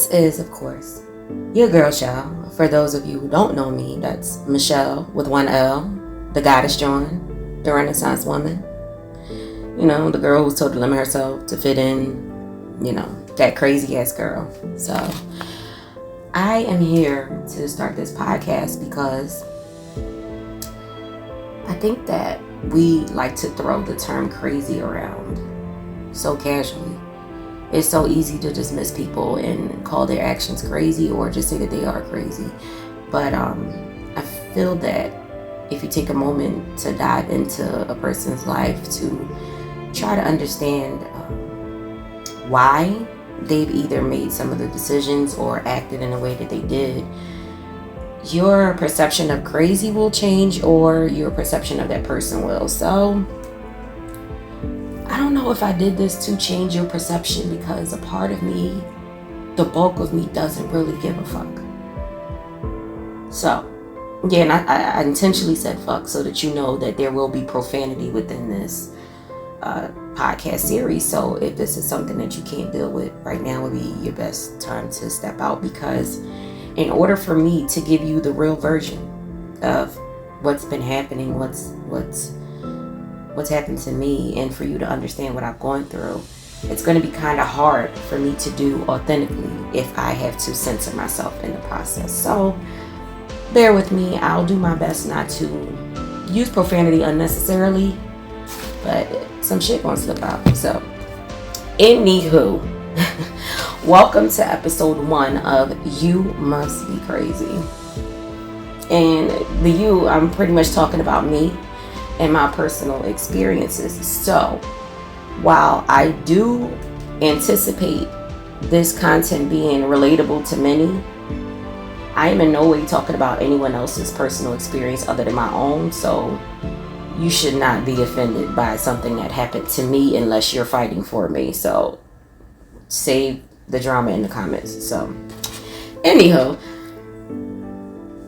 This is, of course, your girl show. For those of you who don't know me, that's Michelle with one L, the goddess joined, the Renaissance woman. You know, the girl who's told to limit herself to fit in, you know, that crazy ass girl. So I am here to start this podcast because I think that we like to throw the term crazy around so casually. It's so easy to dismiss people and call their actions crazy or just say that they are crazy. But I feel that if you take a moment to dive into a person's life to try to understand why they've either made some of the decisions or acted in a way that they did, your perception of crazy will change or your perception of that person will. So I don't know if I did this to change your perception because a part of me, the bulk of me, doesn't really give a fuck. So, yeah, and I intentionally said fuck so that you know that there will be profanity within this podcast series. So if this is something that you can't deal with right now, would be your best time to step out, because in order for me to give you the real version of what's been happening, what's happened to me, and for you to understand what I've gone through, it's going to be kind of hard for me to do authentically if I have to censor myself in the process. So bear with me. I'll do my best not to use profanity unnecessarily, but some shit gonna slip out. So anywho, welcome to episode 1 of You Must Be Crazy. And the you, I'm pretty much talking about me and my personal experiences. So while I do anticipate this content being relatable to many, I am in no way talking about anyone else's personal experience other than my own. So you should not be offended by something that happened to me unless you're fighting for me. So save the drama in the comments. So anywho,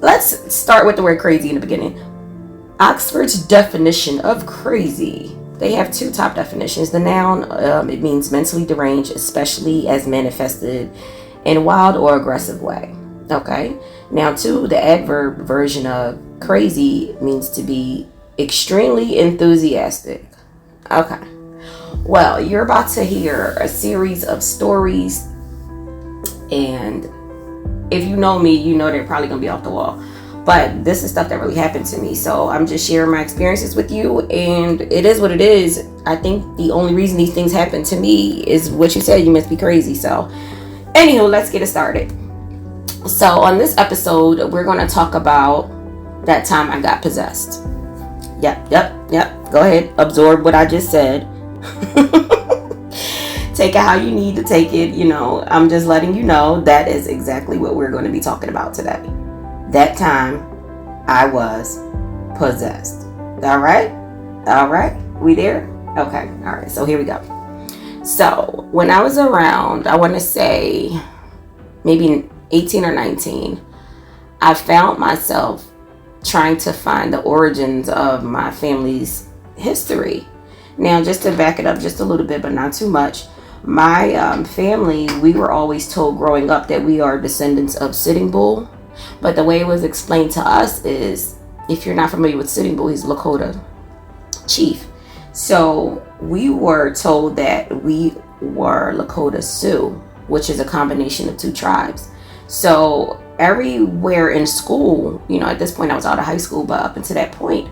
let's start with the word crazy in the beginning. Oxford's definition of crazy. They have 2 top definitions. The noun, it means mentally deranged, especially as manifested in a wild or aggressive way. Okay. Now 2, the adverb version of crazy means to be extremely enthusiastic. Okay. Well, you're about to hear a series of stories, and if you know me, you know they're probably gonna be off the wall. But this is stuff that really happened to me. So I'm just sharing my experiences with you, and it is what it is. I think the only reason these things happen to me is what you said, you must be crazy. So anywho, let's get it started. So on this episode, we're going to talk about that time I got possessed. Yep. Go ahead, absorb what I just said. Take it how you need to take it. You know, I'm just letting you know that is exactly what we're going to be talking about today. That time I was possessed. All right. We there? Okay. All right. So here we go. So when I was around, I want to say maybe 18 or 19, I found myself trying to find the origins of my family's history. Now, just to back it up just a little bit, but not too much. My family, we were always told growing up that we are descendants of Sitting Bull. But the way it was explained to us is, if you're not familiar with Sitting Bull, he's Lakota chief. So we were told that we were Lakota Sioux, which is a combination of 2 tribes. So everywhere in school, you know, at this point I was out of high school, but up until that point,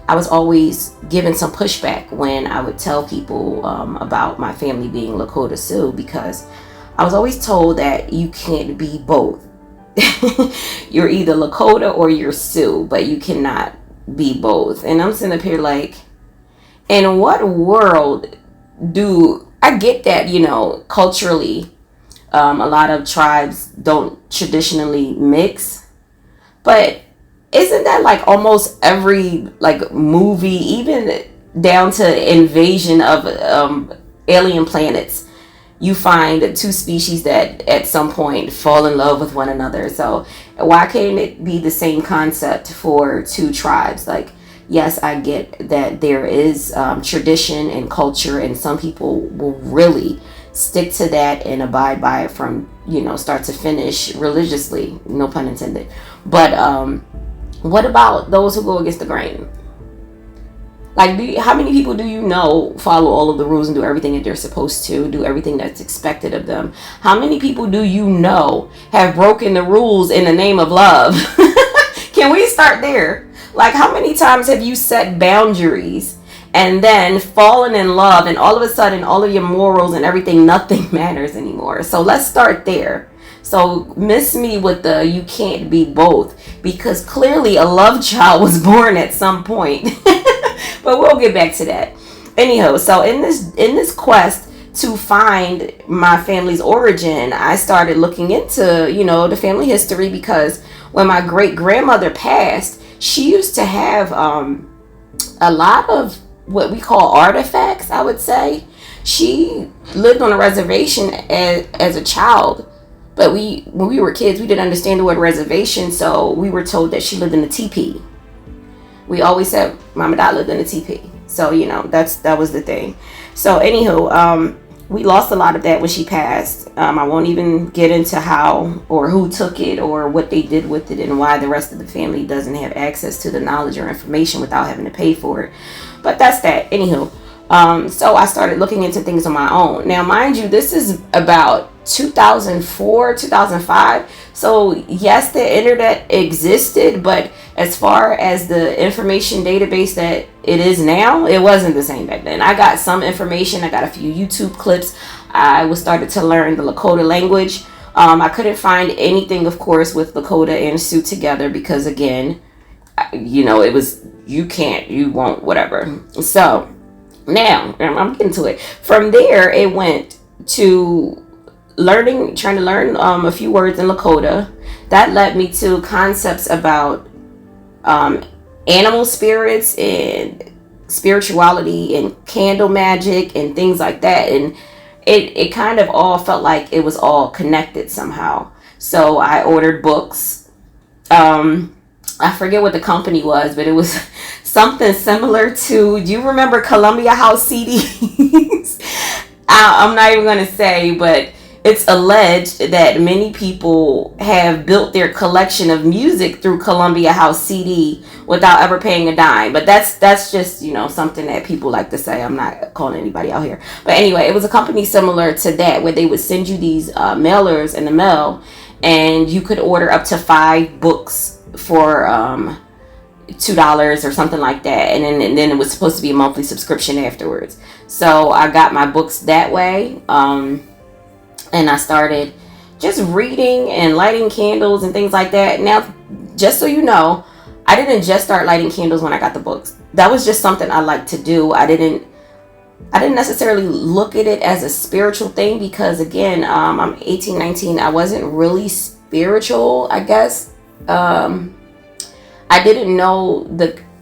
I was always given some pushback when I would tell people about my family being Lakota Sioux, because I was always told that you can't be both. You're either Lakota or you're Sioux, but you cannot be both. And I'm sitting up here like, in what world do I get that? You know, culturally, a lot of tribes don't traditionally mix, but isn't that like almost every like movie, even down to invasion of alien planets? You find 2 species that at some point fall in love with one another. So why can't it be the same concept for 2 tribes? Like, yes, I get that there is tradition and culture, and some people will really stick to that and abide by it from start to finish religiously, no pun intended. But what about those who go against the grain? Like, how many people do you know follow all of the rules and do everything that they're supposed to, do everything that's expected of them? How many people do you know have broken the rules in the name of love? Can we start there? Like, how many times have you set boundaries and then fallen in love, and all of a sudden all of your morals and everything, nothing matters anymore? So let's start there. So miss me with the you can't be both, because clearly a love child was born at some point. But we'll get back to that. Anyhow, so in this quest to find my family's origin, I started looking into, the family history, because when my great grandmother passed, she used to have a lot of what we call artifacts, I would say. She lived on a reservation as a child, but when we were kids, we didn't understand the word reservation, so we were told that she lived in a teepee. We always said Mom and Dad lived in a teepee. So, that was the thing. So, anywho, we lost a lot of that when she passed. I won't even get into how or who took it or what they did with it and why the rest of the family doesn't have access to the knowledge or information without having to pay for it. But that's that. Anywho, so I started looking into things on my own. Now, mind you, this is about 2004, 2005. So yes, the internet existed, but as far as the information database that it is now, it wasn't the same back then. I got some information. I got a few YouTube clips. I was started to learn the Lakota language. I couldn't find anything, of course, with Lakota and Sioux together, because again, it was, you won't, whatever. So now I'm getting to it. From there, it went to trying to learn a few words in Lakota. That led me to concepts about animal spirits and spirituality and candle magic and things like that. And it kind of all felt like it was all connected somehow. So I ordered books. I forget what the company was, but it was something similar to, do you remember Columbia House CDs? I'm not even going to say, but it's alleged that many people have built their collection of music through Columbia House CD without ever paying a dime. But that's just, something that people like to say. I'm not calling anybody out here. But anyway, it was a company similar to that, where they would send you these mailers in the mail, and you could order up to 5 books for $2 or something like that. And then it was supposed to be a monthly subscription afterwards. So I got my books that way. And I started just reading and lighting candles and things like that. Now, just so you know, I didn't just start lighting candles when I got the books. That was just something I liked to do. I didn't necessarily look at it as a spiritual thing, because again, I'm 18, 19. I wasn't really spiritual, I guess. I didn't know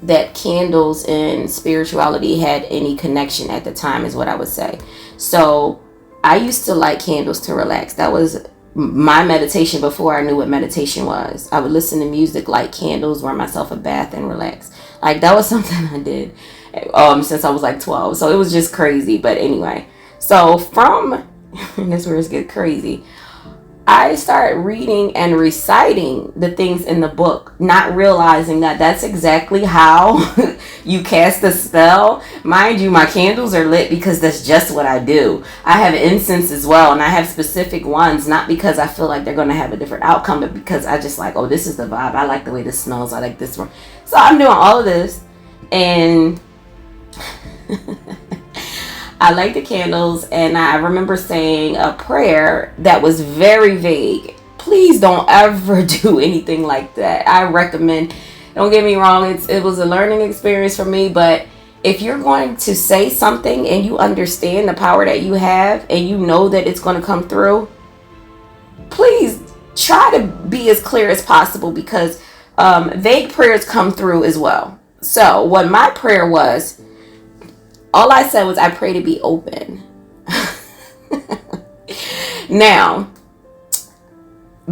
that candles and spirituality had any connection at the time, is what I would say. So I used to light candles to relax. That was my meditation before I knew what meditation was. I would listen to music, light candles, wear myself a bath, and relax. Like, that was something I did since I was like 12. So it was just crazy. But anyway, so and this is where it gets crazy, I started reading and reciting the things in the book, not realizing that that's exactly how you cast a spell. Mind you, my candles are lit because that's just what I do. I have incense as well, and I have specific ones, not because I feel like they're going to have a different outcome, but because I just like, oh, this is the vibe. I like the way this smells. I like this one. So I'm doing all of this, and I light the candles, and I remember saying a prayer that was very vague. Please don't ever do anything like that. I recommend, don't get me wrong, it was a learning experience for me, but if you're going to say something and you understand the power that you have and you know that it's going to come through, please try to be as clear as possible, because vague prayers come through as well. So what my prayer was, all I said was, I pray to be open. Now,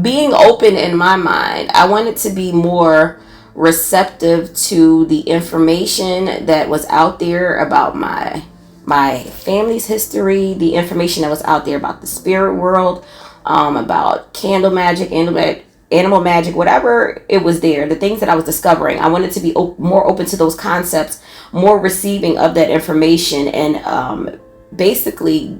being open in my mind, I wanted to be more receptive to the information that was out there about my family's history, the information that was out there about the spirit world. about candle magic, animal magic, whatever it was there, the things that I was discovering. I wanted to be more open to those concepts, more receiving of that information, and basically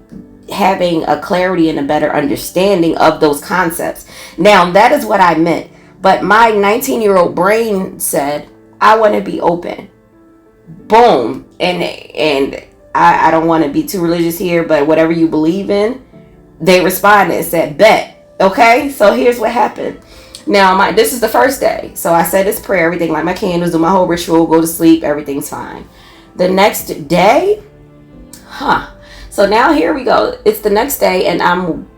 having a clarity and a better understanding of those concepts. Now, that is what I meant. But my 19-year-old brain said, I want to be open. Boom. And I don't want to be too religious here, but whatever you believe in, they responded and said, bet. Okay, so here's what happened. Now, this is the first day. So I said this prayer, everything, like my candles, do my whole ritual, go to sleep, everything's fine. The next day, so now here we go. It's the next day, and I'm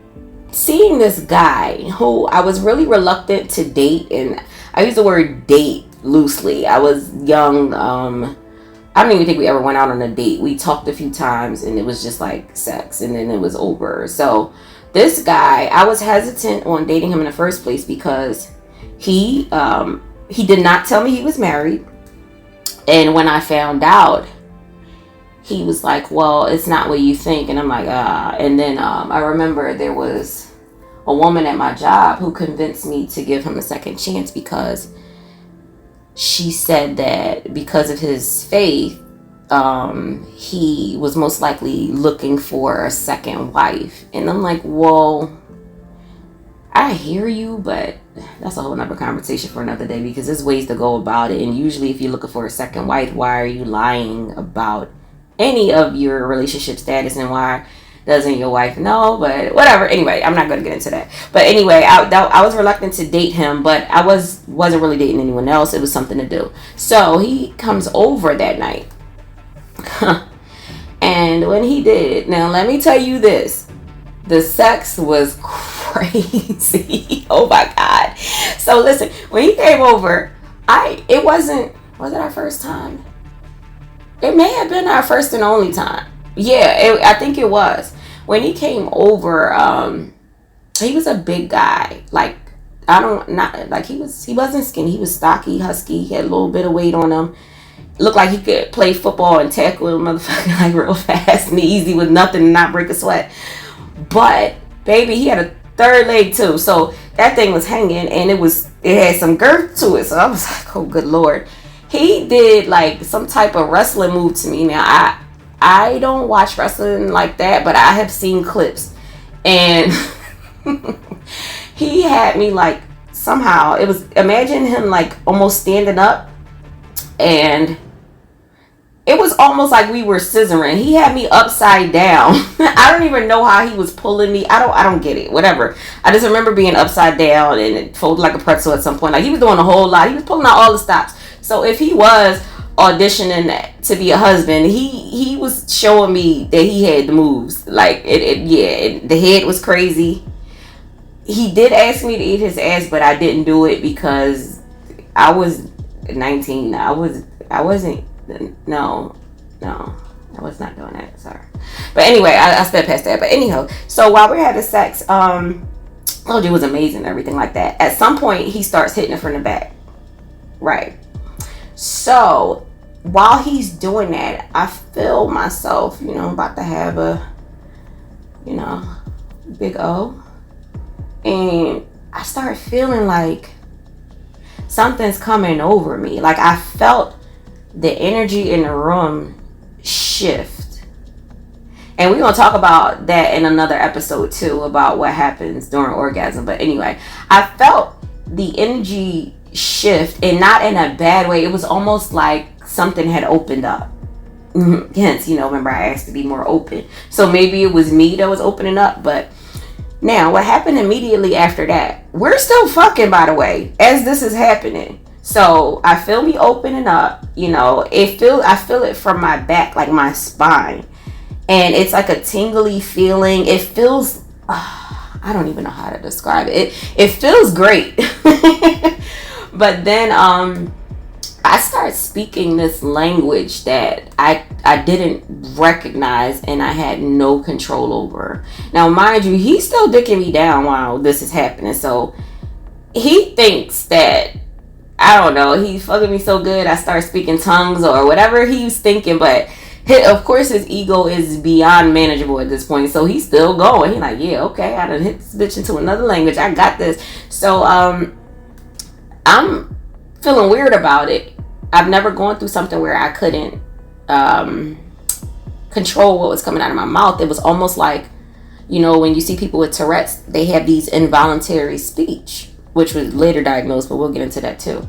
seeing this guy who I was really reluctant to date. And I use the word date loosely. I was young. I don't even think we ever went out on a date. We talked a few times, and it was just like sex, and then it was over. So this guy, I was hesitant on dating him in the first place because he did not tell me he was married. And when I found out, he was like, well, it's not what you think. And I'm like, And then I remember there was a woman at my job who convinced me to give him a second chance because she said that because of his faith, he was most likely looking for a second wife. And I'm like, well, I hear you, but that's a whole nother conversation for another day, because there's ways to go about it. And usually if you're looking for a second wife, why are you lying about any of your relationship status, and why doesn't your wife know? But whatever. Anyway, I'm not going to get into that. But anyway, I was reluctant to date him, but I wasn't really dating anyone else. It was something to do. So he comes over that night. And when he did, now let me tell you this. The sex was crazy. Oh my God. So listen, when he came over, was it our first time? It may have been our first and only time. Yeah, I think it was. When he came over, he was a big guy. Like, he wasn't skinny. He was stocky, husky. He had a little bit of weight on him. Looked like he could play football and tackle a motherfucker like real fast and easy with nothing and not break a sweat. But, baby, he had a third leg too. So that thing was hanging, and it had some girth to it. So I was like, oh, good Lord. He did like some type of wrestling move to me. Now, I don't watch wrestling like that, but I have seen clips. And he had me like, somehow, imagine him like almost standing up, and it was almost like we were scissoring. He had me upside down. I don't even know how he was pulling me. I don't get it. Whatever. I just remember being upside down and it folded like a pretzel at some point. Like, he was doing a whole lot. He was pulling out all the stops. So if he was auditioning to be a husband, he was showing me that he had the moves. Like, the head was crazy. He did ask me to eat his ass, but I didn't do it because I was 19. I wasn't. No, I was not doing that. Sorry. But anyway, I sped past that. But anyhow, so while we're having sex, it was amazing and everything like that. At some point, he starts hitting it from the back. Right. So while he's doing that, I feel myself, about to have a, big O. And I start feeling like something's coming over me. Like, I felt the energy in the room shift. And we're going to talk about that in another episode too, about what happens during orgasm. But anyway, I felt the energy shift, and not in a bad way. It was almost like something had opened up. Hence, remember I asked to be more open. So maybe it was me that was opening up. But now what happened immediately after that, we're still fucking, by the way, as this is happening. So I feel me opening up, I feel it from my back, like my spine. And it's like a tingly feeling. It feels, I don't even know how to describe it. It feels great. But then I started speaking this language that I didn't recognize and I had no control over. Now, mind you, he's still dicking me down while this is happening. So he thinks that, I don't know, he's fucking me so good I start speaking tongues or whatever he was thinking. But Of course, his ego is beyond manageable at this point, so he's still going. He's like, yeah, okay, I done hit this bitch into another language. I got this. So I'm feeling weird about it. I've never gone through something where I couldn't control what was coming out of my mouth. It was almost like, when you see people with Tourette's, they have these involuntary speech, which was later diagnosed, but we'll get into that too.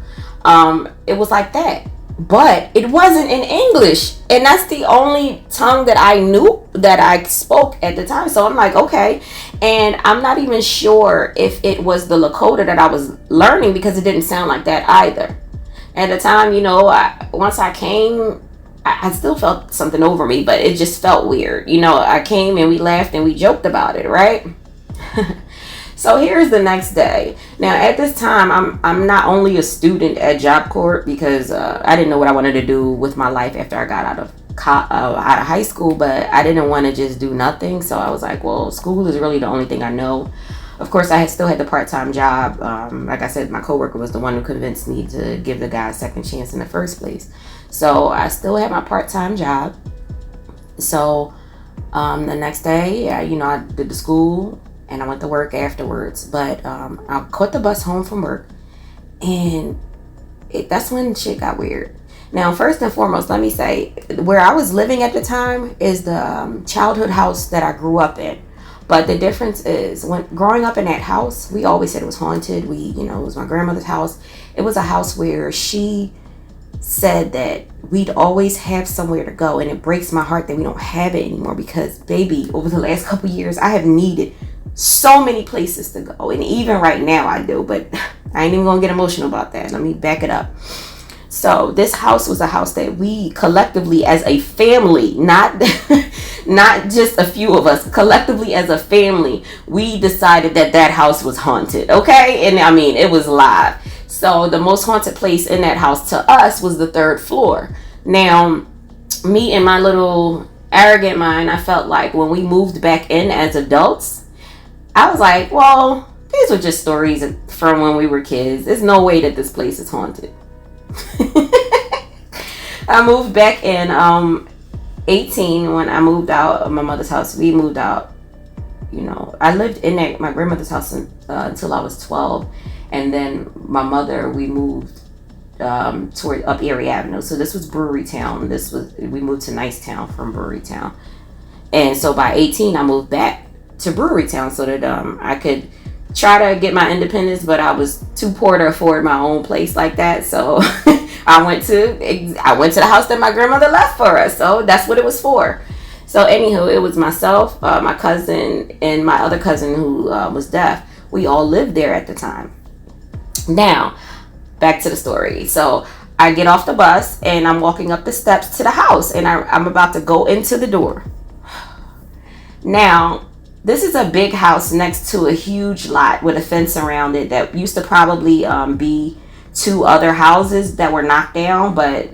It was like that, but it wasn't in English, and that's the only tongue that I knew that I spoke at the time. So I'm like, okay, and I'm not even sure if it was the Lakota that I was learning, because it didn't sound like that either. At the time, once I came, I still felt something over me, but it just felt weird. I came and we laughed and we joked about it, right? So here's the next day. Now at this time, I'm not only a student at Job Corps, because I didn't know what I wanted to do with my life after I got out of high school, but I didn't want to just do nothing. So I was like, well, school is really the only thing I know. Of course, I still had the part-time job. Like I said, my coworker was the one who convinced me to give the guy a second chance in the first place. So I still had my part-time job. So the next day, I did the school and I went to work afterwards. But I caught the bus home from work, and that's when shit got weird. Now, first and foremost, let me say, where I was living at the time is the childhood house that I grew up in. But the difference is, when growing up in that house, we always said it was haunted. It was my grandmother's house. It was a house where she said that we'd always have somewhere to go, and it breaks my heart that we don't have it anymore, because baby, over the last couple of years, I have needed so many places to go, and even right now I do, but I ain't even gonna get emotional about that. Let me back it up. So this house was a house that we collectively as a family, not just a few of us, collectively as a family, we decided that house was haunted, okay? And I mean, it was live. So the most haunted place in that house to us was the third floor. Now, me and my little arrogant mind, I felt like when we moved back in as adults, I was like, well, these were just stories from when we were kids. There's no way that this place is haunted. I moved back in 18 when I moved out of my mother's house. We moved out, I lived in my grandmother's house until I was 12. And then my mother, we moved toward up Erie Avenue. So this was Brewery Town. We moved to Nicetown from Brewery Town. And so by 18, I moved back to Brewery Town so that I could try to get my independence, but I was too poor to afford my own place like that. So I went to the house that my grandmother left for us. So that's what it was for. So anywho, it was myself, my cousin, and my other cousin who was deaf. We all lived there at the time. Now, back to the story. So I get off the bus and I'm walking up the steps to the house, and I'm about to go into the door. Now, this is a big house next to a huge lot with a fence around it that used to probably be two other houses that were knocked down, but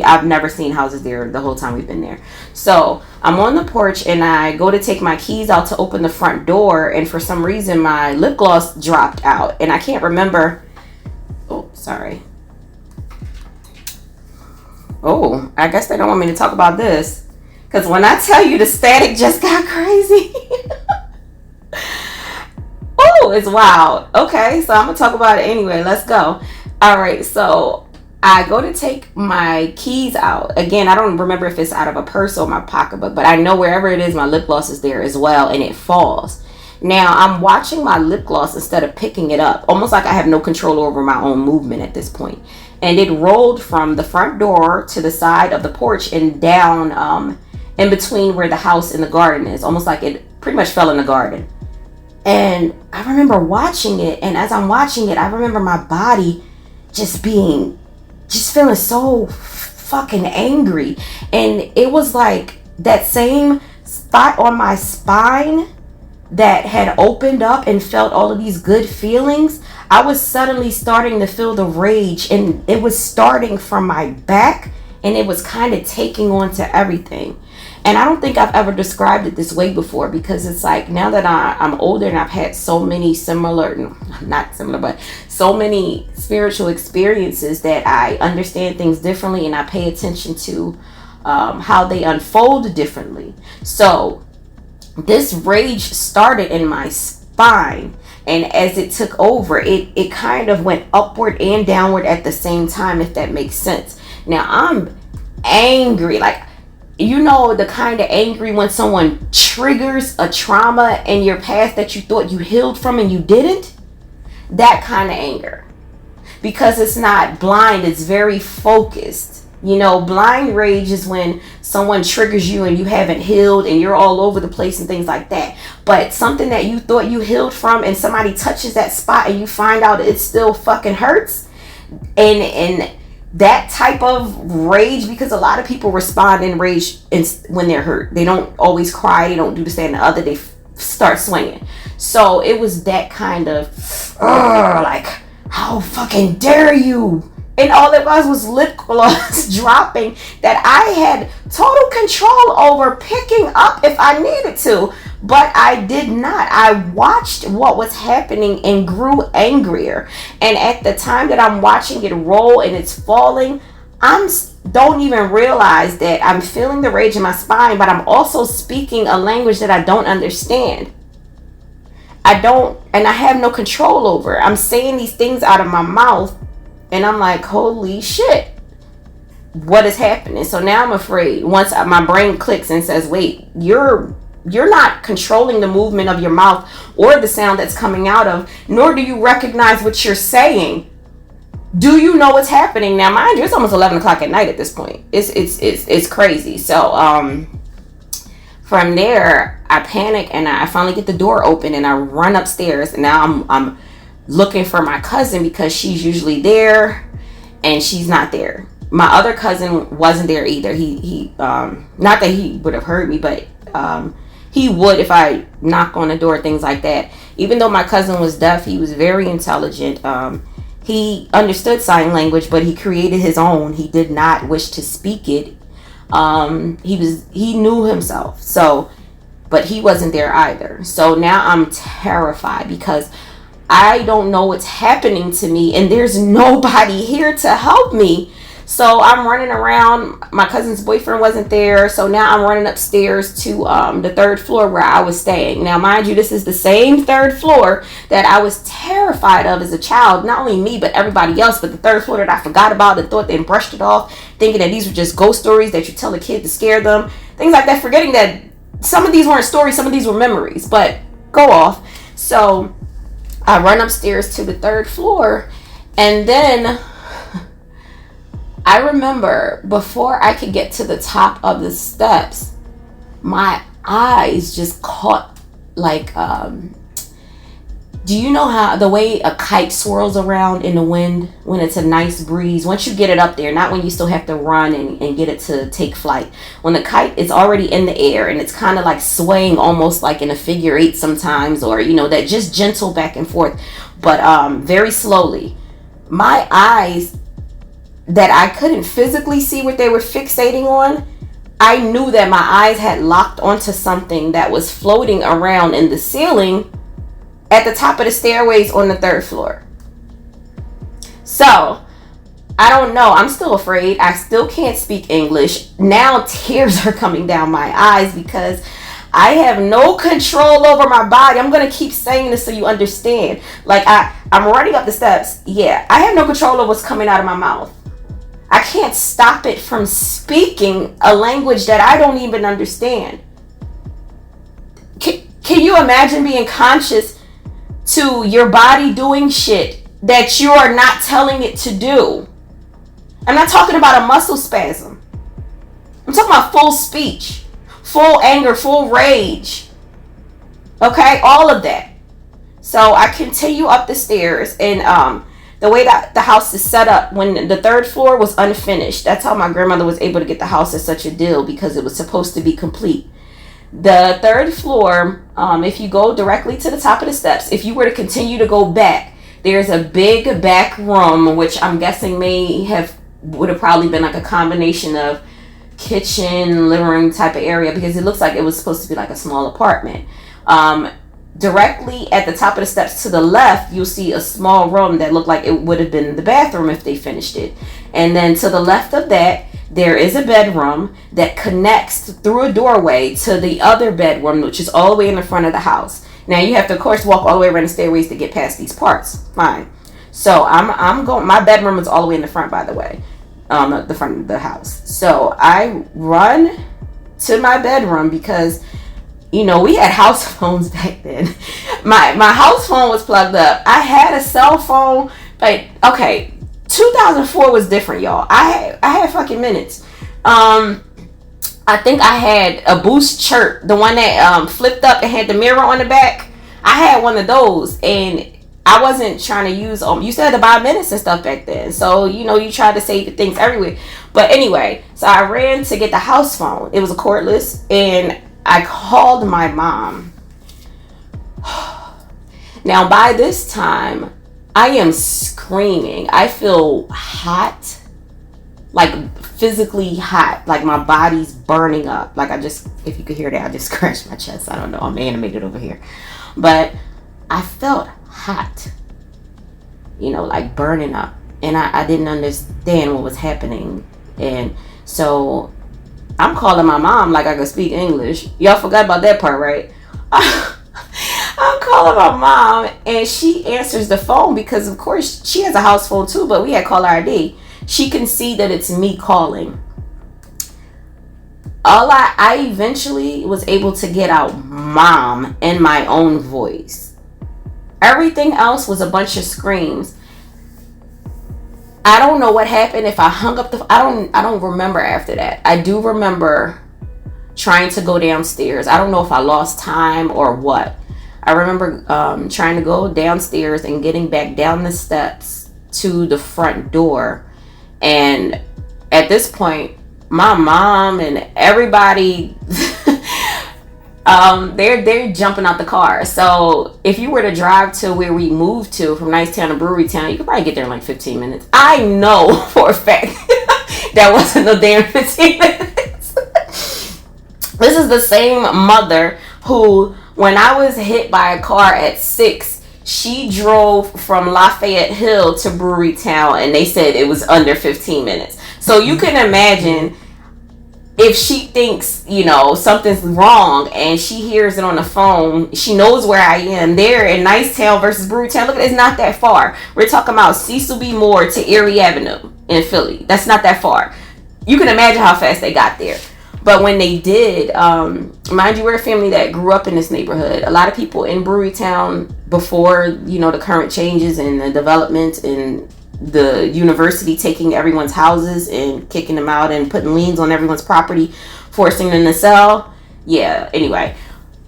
I've never seen houses there the whole time we've been there. So I'm on the porch and I go to take my keys out to open the front door, and for some reason my lip gloss dropped out, and I can't remember. Oh, sorry. Oh, I guess they don't want me to talk about this, because when I tell you the static just got crazy. Oh, it's wild. Okay, so I'm gonna talk about it anyway. Let's go. All right, so I go to take my keys out. Again, I don't remember if it's out of a purse or my pocketbook, but I know wherever it is, my lip gloss is there as well, and it falls. Now, I'm watching my lip gloss instead of picking it up, almost like I have no control over my own movement at this point. And it rolled from the front door to the side of the porch and down in between where the house and the garden is, almost like it pretty much fell in the garden. And I remember watching it, and as I'm watching it, I remember my body just feeling so fucking angry. And it was like that same spot on my spine that had opened up and felt all of these good feelings. I was suddenly starting to feel the rage, and it was starting from my back, and it was kind of taking on to everything. And I don't think I've ever described it this way before, because it's like, now that I'm older and I've had so many so many spiritual experiences, that I understand things differently and I pay attention to how they unfold differently. So this rage started in my spine, and as it took over, it kind of went upward and downward at the same time, if that makes sense. Now I'm angry, like, you know, the kind of angry when someone triggers a trauma in your past that you thought you healed from and you didn't. That kind of anger, because it's not blind, it's very focused. You know, blind rage is when someone triggers you and you haven't healed and you're all over the place and things like that. But something that you thought you healed from, and somebody touches that spot and you find out it still fucking hurts. And that type of rage, because a lot of people respond in rage when they're hurt. They don't always cry. They don't do this, that, and the other. They start swinging. So it was that kind of, like, how fucking dare you? And all it was lip gloss dropping that I had total control over picking up if I needed to. But I did not. I watched what was happening and grew angrier. And at the time that I'm watching it roll and it's falling, don't even realize that I'm feeling the rage in my spine, but I'm also speaking a language that I don't understand. And I have no control over. I'm saying these things out of my mouth, and I'm like, holy shit, what is happening? So now I'm afraid. Once my brain clicks and says, wait, you're not controlling the movement of your mouth or the sound that's coming out of, nor do you recognize what you're saying. Do you know what's happening? Now, mind you, it's almost 11 o'clock at night at this point. It's crazy. So from there, I panic and I finally get the door open and I run upstairs. And now I'm looking for my cousin, because she's usually there and she's not there. My other cousin wasn't there either. He not that he would have heard me, but he would if I knock on the door, things like that. Even though my cousin was deaf, he was very intelligent. He understood sign language, but he created his own. He did not wish to speak it. He knew himself. So, but he wasn't there either. So now I'm terrified because I don't know what's happening to me and there's nobody here to help me. So I'm running around. My cousin's boyfriend wasn't there. So now I'm running upstairs to the third floor where I was staying. Now, mind you, this is the same third floor that I was terrified of as a child. Not only me, but everybody else. But the third floor that I forgot about and thought they brushed it off, thinking that these were just ghost stories that you tell a kid to scare them. Things like that, forgetting that some of these weren't stories, some of these were memories. But go off. So I run upstairs to the third floor, and then I remember before I could get to the top of the steps, my eyes just caught like, do you know how the way a kite swirls around in the wind when it's a nice breeze? Once you get it up there, not when you still have to run and get it to take flight. When the kite is already in the air and it's kind of like swaying almost like in a figure eight sometimes, or, you know, that just gentle back and forth, but very slowly. My eyes, that I couldn't physically see what they were fixating on, I knew that my eyes had locked onto something that was floating around in the ceiling at the top of the stairways on the third floor. So I don't know. I'm still afraid. I still can't speak English. Now tears are coming down my eyes because I have no control over my body. I'm going to keep saying this so you understand. Like I'm running up the steps. Yeah, I have no control over what's coming out of my mouth. I can't stop it from speaking a language that I don't even understand. Can you imagine being conscious to your body doing shit that you are not telling it to do? I'm not talking about a muscle spasm. I'm talking about full speech, full anger, full rage. Okay, all of that. So I continue up the stairs, and the way that the house is set up, when the third floor was unfinished, that's how my grandmother was able to get the house at such a deal, because it was supposed to be complete. The third floor, if you go directly to the top of the steps, if you were to continue to go back, there's a big back room, which I'm guessing would have probably been like a combination of kitchen, living room type of area, because it looks like it was supposed to be like a small apartment. directly at the top of the steps to the left, you'll see a small room that looked like it would have been the bathroom if they finished it. And then to the left of that, there is a bedroom that connects through a doorway to the other bedroom, which is all the way in the front of the house. Now you have to, of course, walk all the way around the stairways to get past these parts. Fine. So I'm going. My bedroom is all the way in the front, by the way, the front of the house. So I run to my bedroom because, you know, we had house phones back then. My house phone was plugged up. I had a cell phone, but okay, 2004 was different, y'all. I had fucking minutes. I think I had a Boost Chirp, the one that flipped up and had the mirror on the back. I had one of those, and I wasn't trying to use you still had to buy minutes and stuff back then, so you know you tried to save the things everywhere. But anyway, so I ran to get the house phone. It was a cordless, and I called my mom. Now by this time I am screaming. I feel hot, like physically hot, like my body's burning up. Like if you could hear that, I just scratched my chest. I don't know, I'm animated over here, but I felt hot, you know, like burning up, and I didn't understand what was happening. And so I'm calling my mom like I could speak English. Y'all forgot about that part, right? I'm calling my mom, and she answers the phone because of course she has a house phone too, but we had caller ID. She can see that it's me calling. I eventually was able to get out mom in my own voice. Everything else was a bunch of screams. I don't know what happened. If I hung up I don't remember after that. I do remember trying to go downstairs. I don't know if I lost time or what. I remember trying to go downstairs and getting back down the steps to the front door. And at this point, my mom and everybody, they're jumping out the car. So if you were to drive to where we moved to from Nicetown to Brewery Town, you could probably get there in like 15 minutes. I know for a fact that wasn't no damn 15 minutes. This is the same mother who, when I was hit by a car at 6, she drove from Lafayette Hill to Brewery Town, and they said it was under 15 minutes. So you can imagine if she thinks, you know, something's wrong and she hears it on the phone, she knows where I am. There in Nicetown versus Brewery Town, look, it's not that far. We're talking about Cecil B. Moore to Erie Avenue in Philly. That's not that far. You can imagine how fast they got there. But when they did, mind you, we're a family that grew up in this neighborhood. A lot of people in Brewery Town before, you know, the current changes and the development and the university taking everyone's houses and kicking them out and putting liens on everyone's property, forcing them to sell. Yeah, anyway,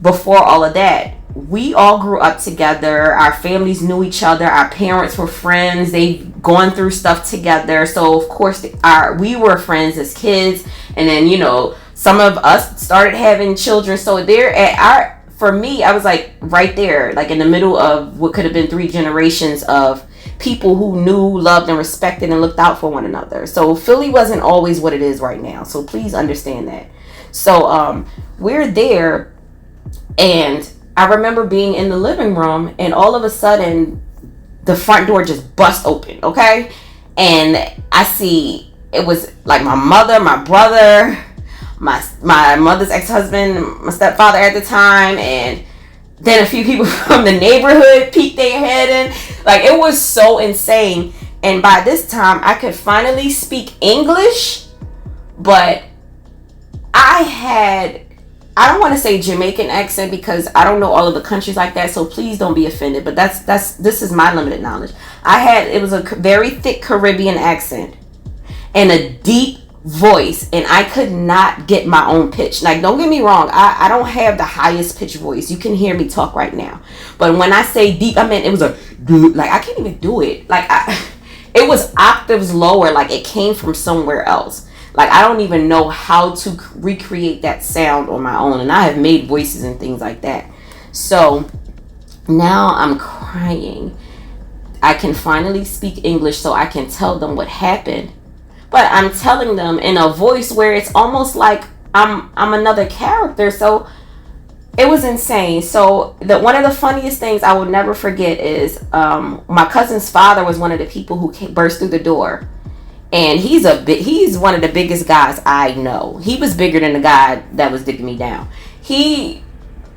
before all of that, we all grew up together. Our families knew each other. Our parents were friends. They've gone through stuff together. So, of course, we were friends as kids. And then, you know, some of us started having children. So for me, I was like right there, like in the middle of what could have been 3 generations of people who knew, loved, and respected and looked out for one another. So Philly wasn't always what it is right now. So please understand that. So we're there, and I remember being in the living room, and all of a sudden the front door just bust open, okay? And I see it was like my mother, my brother, my mother's ex-husband, my stepfather at the time, and then a few people from the neighborhood peeked their head in. Like, it was so insane. And by this time, I could finally speak English, but I don't want to say Jamaican accent because I don't know all of the countries like that, so please don't be offended. But this is my limited knowledge. It was a very thick Caribbean accent and a deep voice, and I could not get my own pitch. Like, don't get me wrong, I don't have the highest pitch voice. You can hear me talk right now, but when I say deep, I meant it was like I can't even do it. Like it was octaves lower, like it came from somewhere else. Like, I don't even know how to recreate that sound on my own, and I have made voices and things like that. So now I'm crying. I can finally speak English so I can tell them what happened. But I'm telling them in a voice where it's almost like I'm another character. So It was insane. So one of the funniest things I will never forget is my cousin's father was one of the people who burst through the door, and he's one of the biggest guys I know. He was bigger than the guy that was digging me down.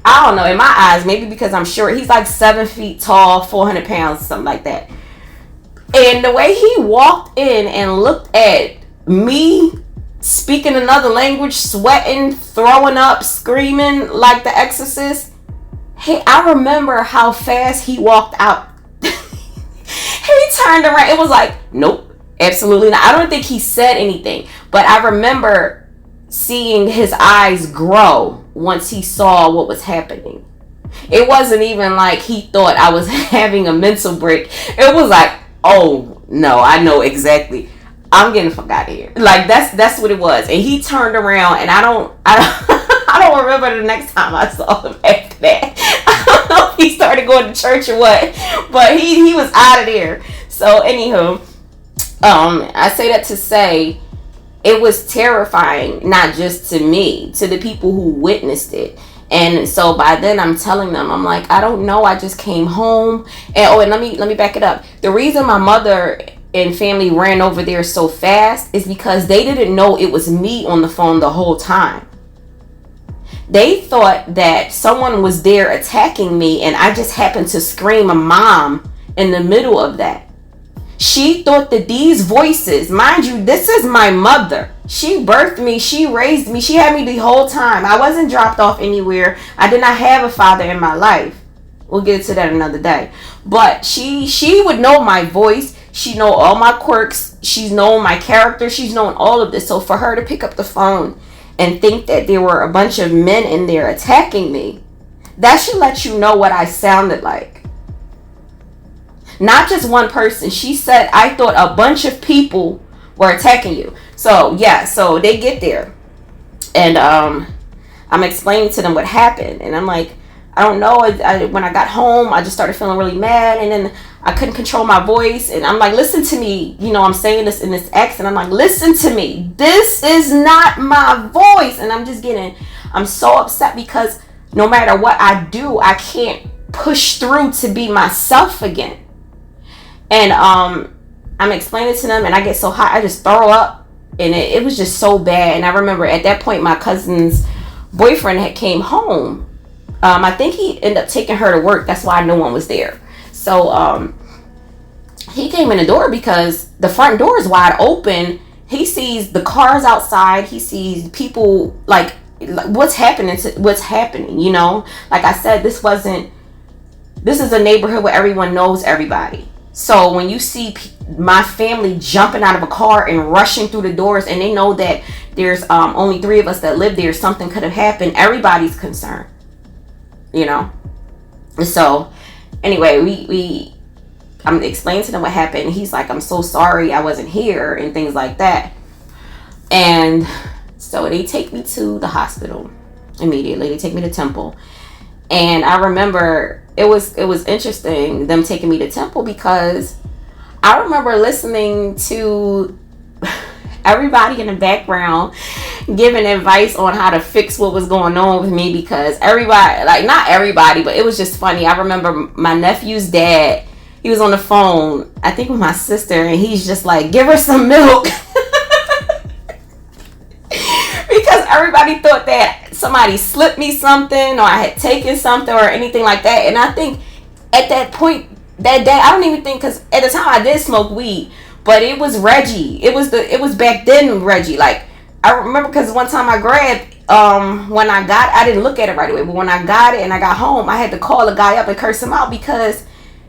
I don't know, in my eyes, maybe because I'm short, he's like 7 feet tall, 400 pounds, something like that. And the way he walked in and looked at me speaking another language, sweating, throwing up, screaming like the Exorcist. Hey, I remember how fast he walked out. He turned around. It was like, nope, absolutely not. I don't think he said anything, but I remember seeing his eyes grow once he saw what was happening. It wasn't even like he thought I was having a mental break. It was like, oh no, I know exactly. I'm getting the fuck out of here. Like that's what it was. And he turned around, and I don't I don't remember the next time I saw him after that. I don't know if he started going to church or what, but he was out of there. So anywho, I say that to say it was terrifying, not just to me, to the people who witnessed it. And so by then I'm telling them, I'm like, I don't know, I just came home. And let me back it up. The reason my mother and family ran over there so fast is because they didn't know it was me on the phone the whole time. They thought that someone was there attacking me, and I just happened to scream a mom in the middle of that. She thought that these voices, mind you, this is my mother. She birthed me. She raised me. She had me the whole time. I wasn't dropped off anywhere. I did not have a father in my life. We'll get to that another day. But she would know my voice. She know all my quirks. She's known my character. She's known all of this. So for her to pick up the phone and think that there were a bunch of men in there attacking me, that should let you know what I sounded like. Not just one person. She said, I thought a bunch of people were attacking you. So, yeah, so they get there. And I'm explaining to them what happened. And I'm like, I don't know. When I got home, I just started feeling really mad. And then I couldn't control my voice. And I'm like, listen to me. You know, I'm saying this in this accent. I'm like, listen to me. This is not my voice. And I'm so upset because no matter what I do, I can't push through to be myself again. And I'm explaining to them, and I get so hot, I just throw up, and it was just so bad. And I remember at that point, my cousin's boyfriend had came home. I think he ended up taking her to work. That's why no one was there. So he came in the door because the front door is wide open. He sees the cars outside. He sees people like what's happening. You know, like I said, this is a neighborhood where everyone knows everybody. So when you see my family jumping out of a car and rushing through the doors, and they know that there's only 3 of us that live there, something could have happened, everybody's concerned, you know. So anyway, I'm explaining to them what happened. He's like, I'm so sorry I wasn't here, and things like that. And so they take me to the hospital immediately. They take me to Temple. And I remember it was interesting them taking me to Temple because I remember listening to everybody in the background giving advice on how to fix what was going on with me, because everybody, like not everybody, but it was just funny. I remember my nephew's dad, he was on the phone, I think with my sister, and he's just like, give her some milk. Because everybody thought that somebody slipped me something, or I had taken something or anything like that. And I think at that point, that day, I don't even think, because at the time I did smoke weed, but it was Reggie. It was back then Reggie. Like, I remember because one time I grabbed, when I didn't look at it right away, but when I got it and I got home, I had to call the guy up and curse him out because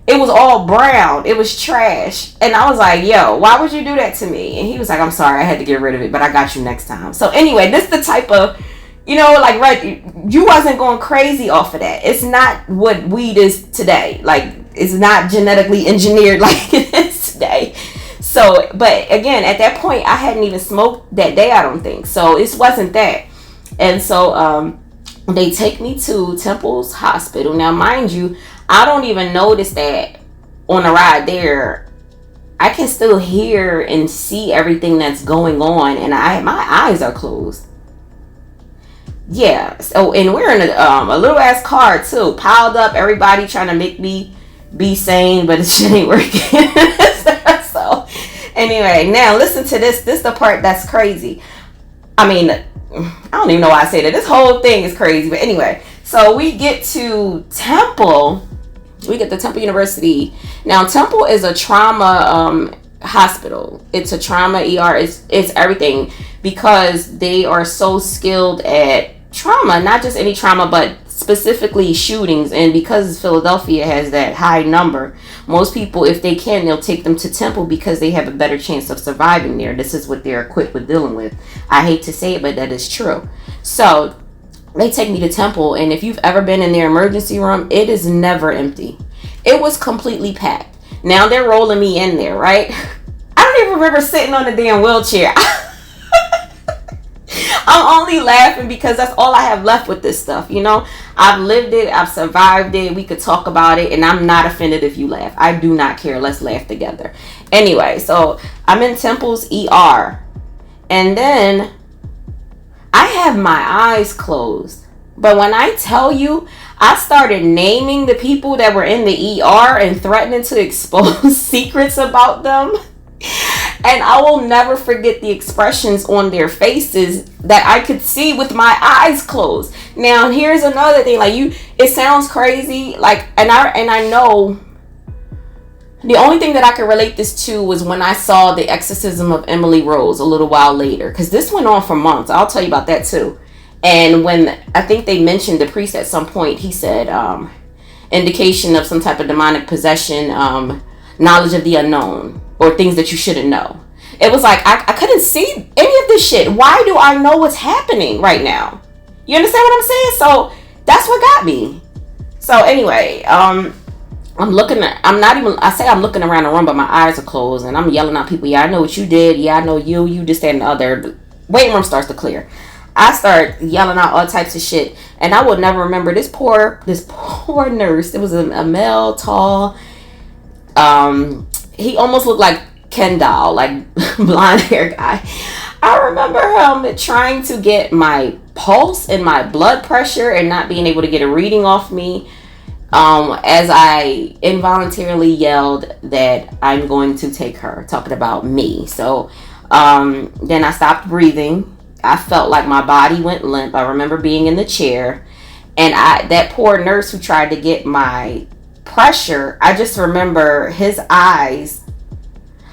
it was all brown. It was trash. And I was like, yo, why would you do that to me? And he was like, I'm sorry, I had to get rid of it, but I got you next time. So anyway, this is the type of, you know, like, right, you wasn't going crazy off of that. It's not what weed is today. Like, it's not genetically engineered like it is today. So, but again, at that point, I hadn't even smoked that day, I don't think. So it wasn't that. And so they take me to Temple's hospital. Now, mind you, I don't even notice that on the ride there. I can still hear and see everything that's going on, and my eyes are closed. Yeah. So, and we're in a little ass car too, piled up. Everybody trying to make me be sane, but it shit ain't working. So, anyway, now listen to this. This is the part that's crazy. I mean, I don't even know why I say that. This whole thing is crazy. But anyway, so we get to Temple. We get to Temple University. Now, Temple is a trauma hospital. It's a trauma ER. It's everything, because they are so skilled at trauma, not just any trauma, but specifically shootings. And because Philadelphia has that high number, most people, if they can, they'll take them to Temple because they have a better chance of surviving there. This is what they're equipped with dealing with. I hate to say it, but that is true. So they take me to Temple, and if you've ever been in their emergency room, it is never empty. It was completely packed. Now they're rolling me in there, right? I don't even remember sitting on the damn wheelchair. I'm only laughing because that's all I have left with this stuff, you know. I've lived it, I've survived it, we could talk about it, and I'm not offended if you laugh. I do not care. Let's laugh together. Anyway, so I'm in Temple's ER, and then I have my eyes closed. But when I tell you, I started naming the people that were in the ER and threatening to expose secrets about them. And I will never forget the expressions on their faces that I could see with my eyes closed. Now, here's another thing. Like, it sounds crazy. Like, and I know the only thing that I could relate this to was when I saw The Exorcism of Emily Rose a little while later. Because this went on for months. I'll tell you about that too. And when I think they mentioned the priest at some point, he said, indication of some type of demonic possession, knowledge of the unknown, or things that you shouldn't know. It was like, I couldn't see any of this shit. Why do I know what's happening right now? You understand what I'm saying? So that's what got me. So anyway, I'm looking around the room, but my eyes are closed, and I'm yelling at people. Yeah, I know what you did. Yeah, I know you just and the other. The waiting room starts to clear. I start yelling out all types of shit, and I will never remember this poor nurse. It was a male, tall. He almost looked like Ken doll, like blonde hair guy. I remember him trying to get my pulse and my blood pressure and not being able to get a reading off me, as I involuntarily yelled that I'm going to take her, talking about me. So then I stopped breathing. I felt like my body went limp. I remember being in the chair, and that poor nurse who tried to get my pressure, I just remember his eyes,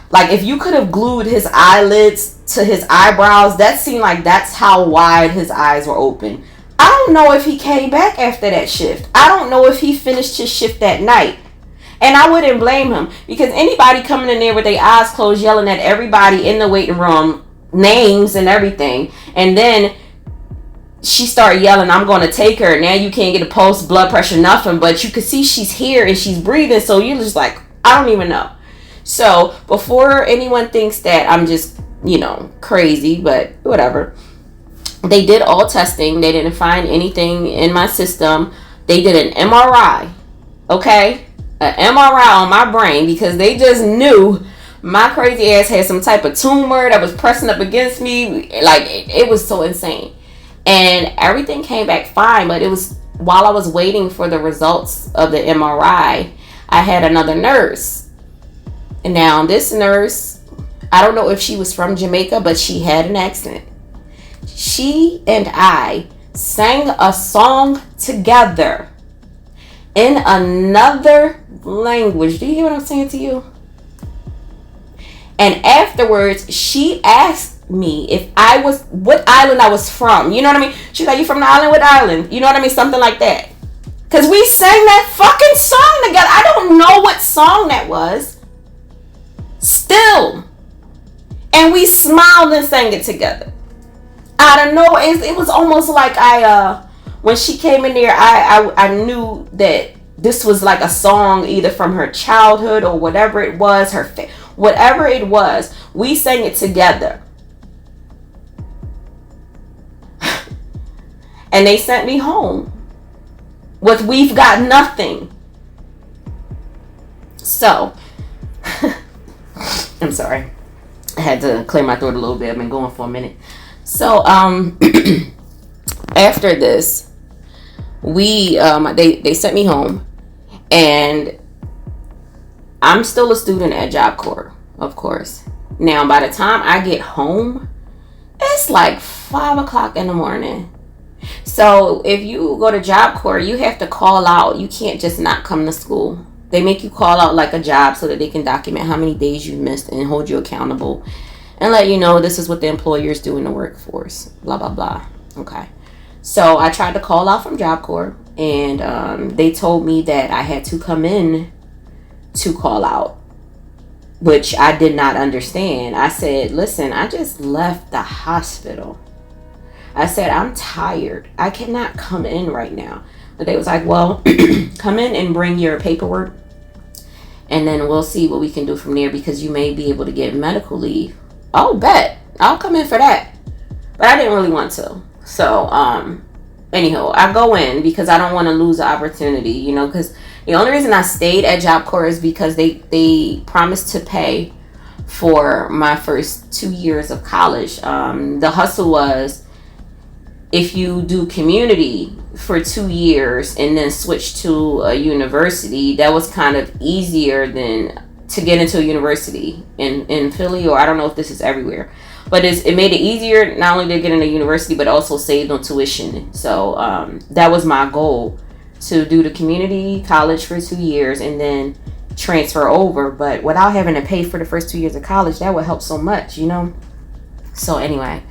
like if you could have glued his eyelids to his eyebrows, that seemed like that's how wide his eyes were open. I don't know if he came back after that shift. I don't know if he finished his shift that night. And I wouldn't blame him, because anybody coming in there with their eyes closed yelling at everybody in the waiting room, names and everything, and then she started yelling, I'm going to take her. Now you can't get a pulse, blood pressure, nothing, but you can see she's here and she's breathing, so you're just like, I don't even know. So before anyone thinks that I'm just, crazy, but whatever, they did all testing. They didn't find anything in my system. They did an MRI, okay? An MRI on my brain, because they just knew my crazy ass had some type of tumor that was pressing up against me. Like, it was so insane. And everything came back fine, but it was while I was waiting for the results of the MRI, I had another nurse. And now this nurse, I don't know if she was from Jamaica, but she had an accent. She and I sang a song together in another language. Do you hear what I'm saying to you? And afterwards, she asked me if what island I was from. You know what I mean? She's like, you from the island? What island? You know what I mean? Something like that. Because we sang that fucking song together. I don't know what song that was. Still. And we smiled and sang it together. I don't know. It was almost like when she came in there, I knew that this was like a song either from her childhood or whatever it was, whatever it was, we sang it together. And they sent me home with "We've Got Nothing." So, I'm sorry. I had to clear my throat a little bit. I've been going for a minute. So, After this, they sent me home, and I'm still a student at Job Corps, of course. Now, by the time I get home, it's like 5 o'clock in the morning. So if you go to Job Corps, you have to call out. You can't just not come to school. They make you call out like a job so that they can document how many days you missed and hold you accountable and let you know this is what the employers do in the workforce. Blah, blah, blah. Okay. So I tried to call out from Job Corps, and they told me that I had to come in to call out, which I did not understand. I said, listen, I just left the hospital. I said, I'm tired. I cannot come in right now. But they was like, well, come in and bring your paperwork, and then we'll see what we can do from there, because you may be able to get medical leave. Oh, bet. I'll come in for that. But I didn't really want to. So, anyhow, I go in because I don't want to lose the opportunity, because the only reason I stayed at Job Corps is because they promised to pay for my first 2 years of college. The hustle was, if you do community for 2 years and then switch to a university, that was kind of easier than to get into a university in Philly, or I don't know if this is everywhere. But it made it easier not only to get into university, but also saved on tuition. So that was my goal, to do the community college for 2 years and then transfer over. But without having to pay for the first 2 years of college, that would help so much, So anyway,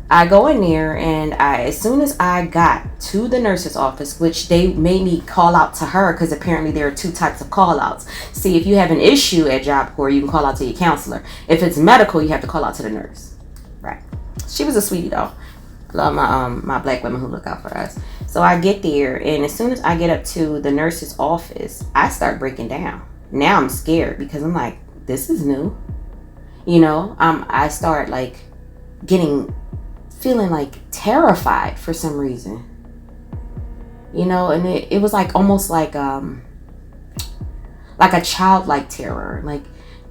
I go in there, and as soon as I got to the nurse's office, which they made me call out to her, because apparently there are 2 types of call outs. See, if you have an issue at Job Corps, you can call out to your counselor. If it's medical, you have to call out to the nurse. Right. She was a sweetie though. Love my black women who look out for us. So I get there, and as soon as I get up to the nurse's office, I start breaking down. Now I'm scared, because I'm like, this is new. I start like feeling like terrified for some reason. And it was like almost like a childlike terror. Like,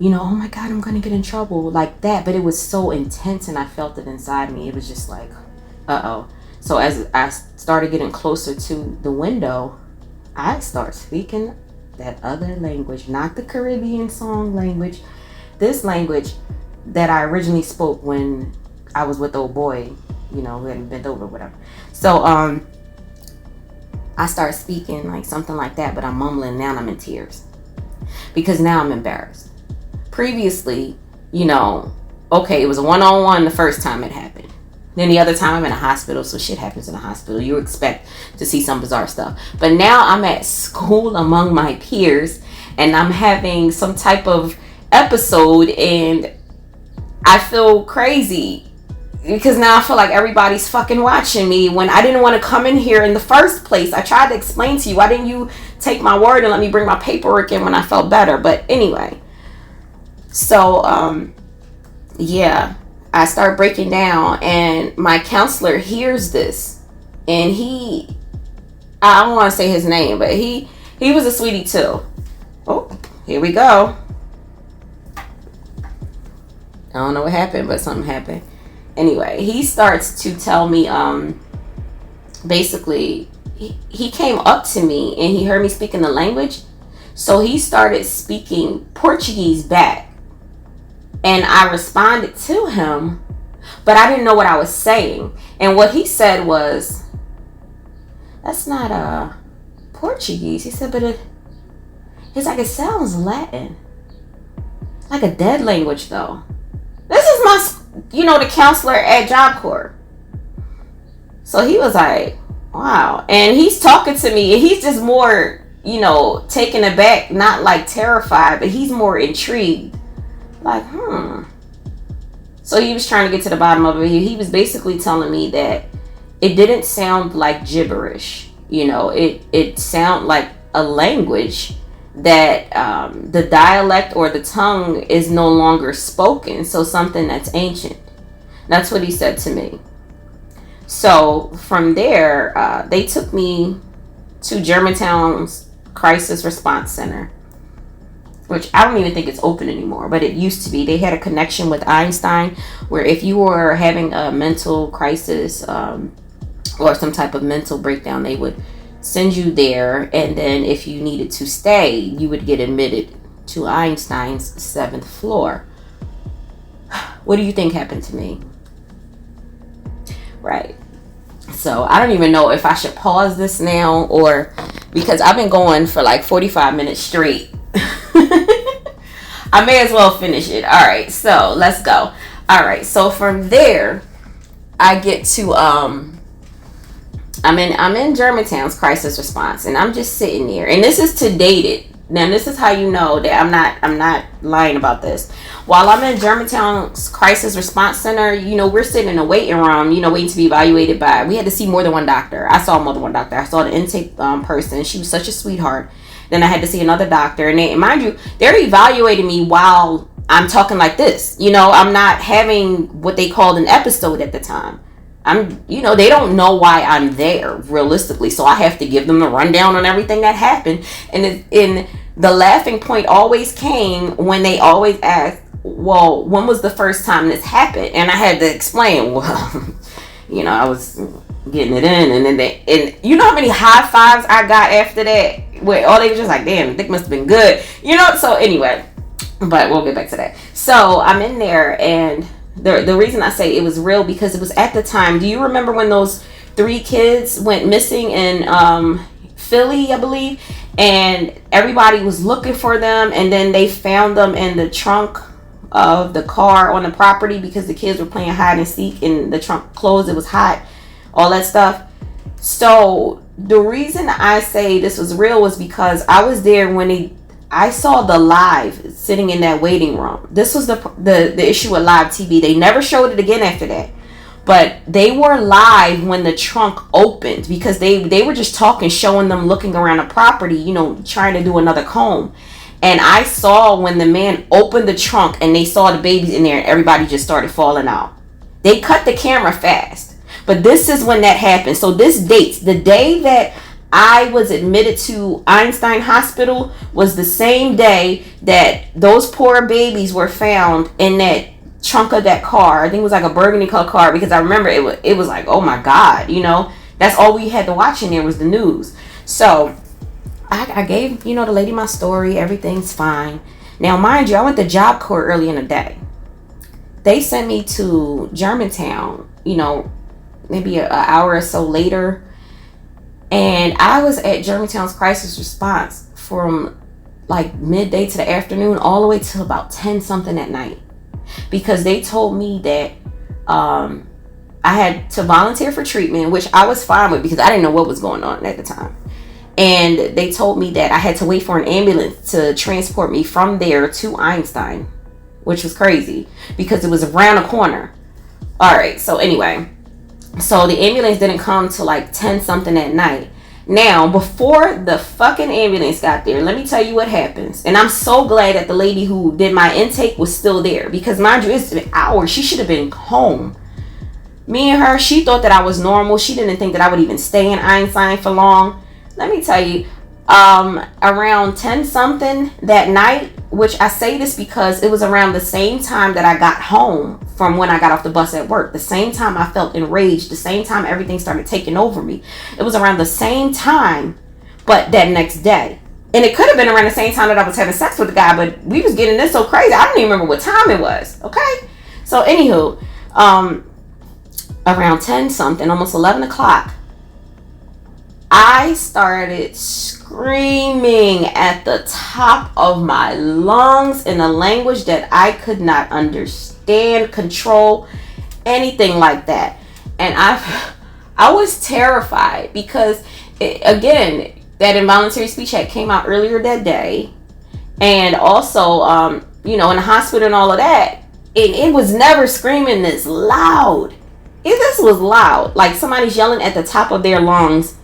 oh my God, I'm gonna get in trouble, like that. But it was so intense, and I felt it inside me. It was just like, uh-oh. So as I started getting closer to the window, I start speaking that other language, not the Caribbean song language, this language that I originally spoke when I was with the old boy, who hadn't bent over, whatever. So I start speaking like something like that, but I'm mumbling. Now I'm in tears, because now I'm embarrassed. Previously, okay, it was a one-on-one the first time it happened. Then the other time I'm in a hospital, so shit happens in a hospital. You expect to see some bizarre stuff. But now I'm at school among my peers, and I'm having some type of episode, and I feel crazy, because now I feel like everybody's fucking watching me when I didn't want to come in here in the first place. I tried to explain to you, why didn't you take my word and let me bring my paperwork in when I felt better? But anyway. So, yeah, I start breaking down, and my counselor hears this, and I don't want to say his name, but he was a sweetie too. Oh, here we go. I don't know what happened, but something happened. Anyway, he starts to tell me, basically, he came up to me, and he heard me speaking the language, so he started speaking Portuguese back. And I responded to him, but I didn't know what I was saying. And what he said was, that's not Portuguese. He said, but he's like, it sounds Latin. Like a dead language, though. This is my, the counselor at Job Corps. So he was like, wow. And he's talking to me, and he's just more, taken aback, not like terrified, but he's more intrigued. Like, So he was trying to get to the bottom of it. He was basically telling me that it didn't sound like gibberish. It sounded like a language that the dialect or the tongue is no longer spoken. So something that's ancient. That's what he said to me. So from there, they took me to Germantown's Crisis Response Center, which I don't even think it's open anymore, but it used to be. They had a connection with Einstein, where if you were having a mental crisis or some type of mental breakdown, they would send you there, and then if you needed to stay, you would get admitted to Einstein's 7th floor. What do you think happened to me? Right. So I don't even know if I should pause this now, or because I've been going for like 45 minutes straight. I may as well finish it. All right, so let's go. All right, so from there, I get to I'm in Germantown's crisis response, and I'm just sitting there, and this is to date it. Now this is how you know that I'm not lying about this. While I'm in Germantown's crisis response center, we're sitting in a waiting room, waiting to be evaluated by. We had to see more than one doctor. I saw more than one doctor. I saw the intake person. She was such a sweetheart. Then I had to see another doctor, and mind you, they're evaluating me while I'm talking like this. I'm not having what they called an episode at the time. They don't know why I'm there realistically, so I have to give them the rundown on everything that happened. And the laughing point always came when they always asked, well, when was the first time this happened? And I had to explain, well, I was getting it in, and then and you know how many high fives I got after that, where all they were just like, damn, the dick must have been good, so anyway, but we'll get back to that. So I'm in there, and the reason I say it was real, because it was at the time, do you remember when those 3 kids went missing in Philly, I believe, and everybody was looking for them, and then they found them in the trunk of the car on the property because the kids were playing hide and seek, and the trunk closed, it was hot, all that stuff. So the reason I say this was real was because I was there when I saw the live sitting in that waiting room. This was the issue with live TV. They never showed it again after that. But they were live when the trunk opened, because they were just talking, showing them looking around the property, trying to do another comb. And I saw when the man opened the trunk and they saw the babies in there, and everybody just started falling out. They cut the camera fast. But this is when that happened. So this dates, the day that I was admitted to Einstein Hospital was the same day that those poor babies were found in that trunk of that car. I think it was like a burgundy color car, because I remember it was like, oh my God, that's all we had to watch in there was the news. So I gave, the lady my story. Everything's fine. Now, mind you, I went to Job Corps early in the day. They sent me to Germantown, maybe an hour or so later. And I was at Germantown's crisis response from like midday to the afternoon, all the way till about 10 something at night. Because they told me that I had to volunteer for treatment, which I was fine with because I didn't know what was going on at the time. And they told me that I had to wait for an ambulance to transport me from there to Einstein, which was crazy because it was around the corner. All right, so anyway, so the ambulance didn't come till like 10 something at night. Now, before the fucking ambulance got there, let me tell you what happens. And I'm so glad that the lady who did my intake was still there, because mind you, it's been hours. She should have been home. Me and her, she thought that I was normal. She didn't think that I would even stay in Einstein for long. Let me tell you, around 10 something that night, which I say this because it was around the same time that I got home from when I got off the bus at work. The same time I felt enraged. The same time everything started taking over me. It was around the same time, but that next day. And it could have been around the same time that I was having sex with the guy, but we was getting this so crazy. I don't even remember what time it was. Okay? So anywho, around 10 something, almost 11 o'clock, I started screaming at the top of my lungs in a language that I could not understand, control, anything like that. And I was terrified because, again, that involuntary speech act came out earlier that day. And also, in the hospital and all of that, it was never screaming this loud. This was loud, like somebody's yelling at the top of their lungs.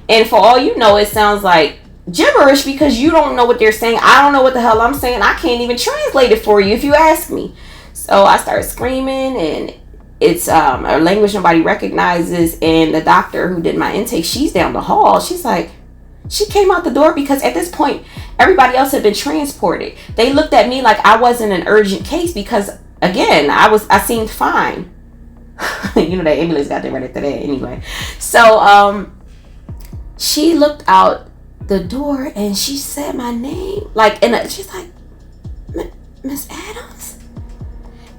And for all you know, it sounds like gibberish because you don't know what they're saying. I don't know what the hell I'm saying. I can't even translate it for you if you ask me. So I started screaming, and it's a language nobody recognizes. And the doctor who did my intake, she's down the hall. She's like, she came out the door because at this point, everybody else had been transported. They looked at me like I wasn't an urgent case because, again, I seemed fine. You know, that ambulance got there right after that anyway. So she looked out the door and she said my name, like, and she's like, Miss Adams.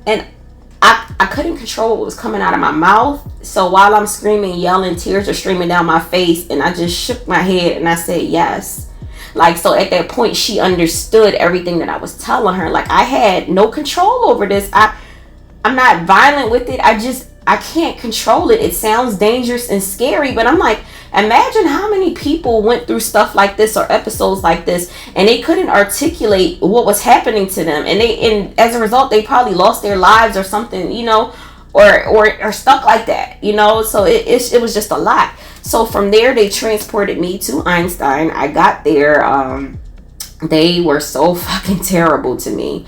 And I couldn't control what was coming out of my mouth. So while I'm screaming, yelling, tears are streaming down my face, and I just shook my head and I said yes. Like, so at that point, she understood everything that I was telling her. Like, I had no control over this. I'm not violent with it. I can't control it. It sounds dangerous and scary, but I'm like, imagine how many people went through stuff like this or episodes like this, and they couldn't articulate what was happening to them, and as a result, they probably lost their lives or something, you know, or stuck like that, you know. So it was just a lot. So from there, they transported me to Einstein. I got there. They were so fucking terrible to me.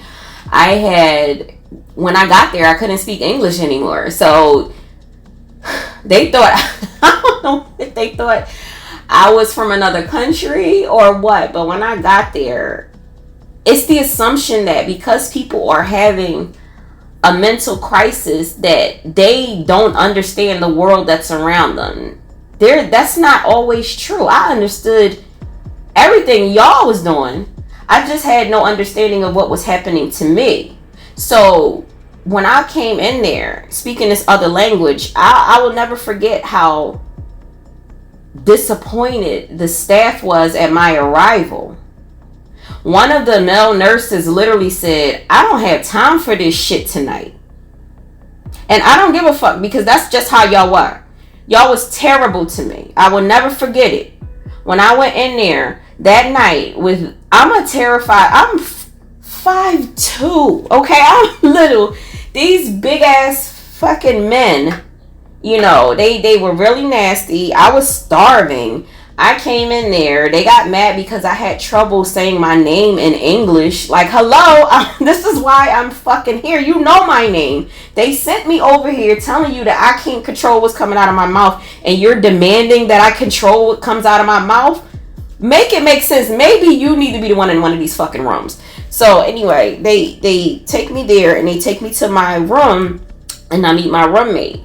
When I got there, I couldn't speak English anymore. So they thought, I don't know if they thought I was from another country or what, but when I got there, it's the assumption that because people are having a mental crisis, that they don't understand the world that's around them. That's not always true. I understood everything y'all was doing. I just had no understanding of what was happening to me. So when I came in there speaking this other language, I will never forget how disappointed the staff was at my arrival. One of the male nurses literally said, I don't have time for this shit tonight. And I don't give a fuck, because that's just how y'all were. Y'all was terrible to me. I will never forget it. When I went in there that night I'm 5'2", okay? I'm little. These big ass fucking men, you know, they were really nasty. I was starving. I came in there. They got mad because I had trouble saying my name in English. Like, hello, this is why I'm fucking here. You know my name. They sent me over here telling you that I can't control what's coming out of my mouth, and you're demanding that I control what comes out of my mouth? Make it make sense. Maybe you need to be the one in one of these fucking rooms. So anyway, they take me there and they take me to my room, and I meet my roommate.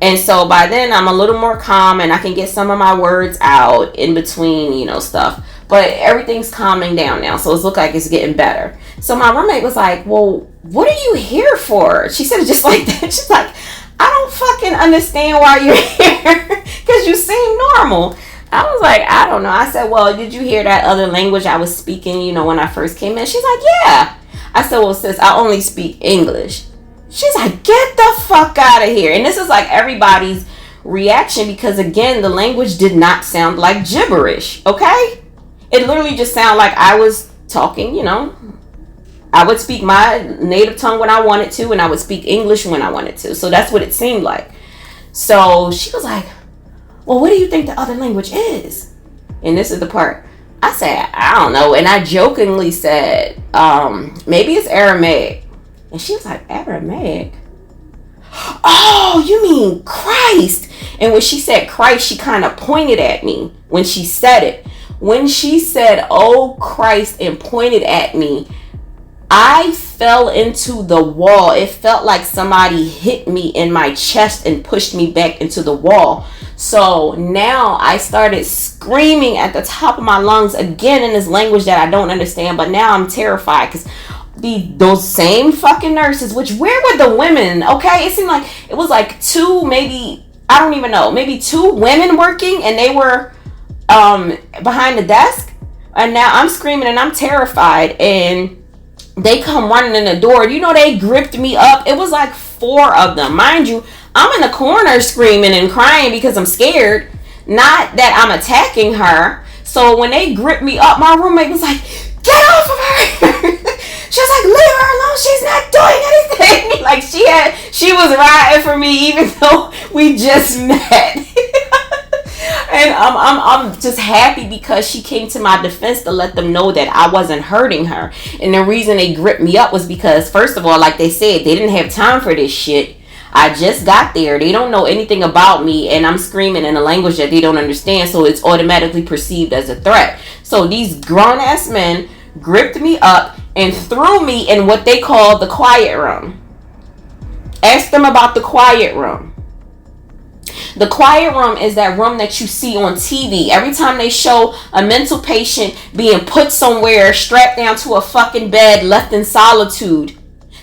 And so by then I'm a little more calm and I can get some of my words out in between, you know, stuff. But everything's calming down now, so it looks like it's getting better. So my roommate was like, well, what are you here for? She said it just like that. She's like, I don't fucking understand why you're here, because you seem normal. I was like, I don't know. I said, well, did you hear that other language I was speaking, you know, when I first came in? She's like, yeah. I said, well, sis, I only speak English. She's like, get the fuck out of here. And this is like everybody's reaction, because again, the language did not sound like gibberish, okay? It literally just sounded like I was talking, you know. I would speak my native tongue when I wanted to, and I would speak English when I wanted to. So that's what it seemed like. So she was like, well, what do you think the other language is? And this is the part. I said, I don't know. And I jokingly said, maybe it's Aramaic. And she was like, Aramaic? Oh, you mean Christ? And when she said Christ, she kind of pointed at me when she said it. When she said, oh, Christ, and pointed at me, I fell into the wall. It felt like somebody hit me in my chest and pushed me back into the wall. So now I started screaming at the top of my lungs again in this language that I don't understand. But now I'm terrified, because those same fucking nurses, which, where were the women? Okay, it seemed like it was like two, maybe, I don't even know, maybe two women working, and they were behind the desk. And now I'm screaming and I'm terrified, and they come running in the door. You know, they gripped me up. It was like 4 of them. Mind you, I'm in the corner screaming and crying because I'm scared. Not that I'm attacking her. So when they gripped me up, my roommate was like, get off of her. She was like, leave her alone. She's not doing anything. Like, she was riding for me even though we just met. And I'm just happy because she came to my defense to let them know that I wasn't hurting her. And the reason they gripped me up was because, first of all, like they said, they didn't have time for this shit. I just got there. They don't know anything about me, and I'm screaming in a language that they don't understand, so it's automatically perceived as a threat. So these grown-ass men gripped me up and threw me in what they call the quiet room. Asked them about the quiet room. The quiet room is that room that you see on TV. Every time they show a mental patient being put somewhere, strapped down to a fucking bed, left in solitude,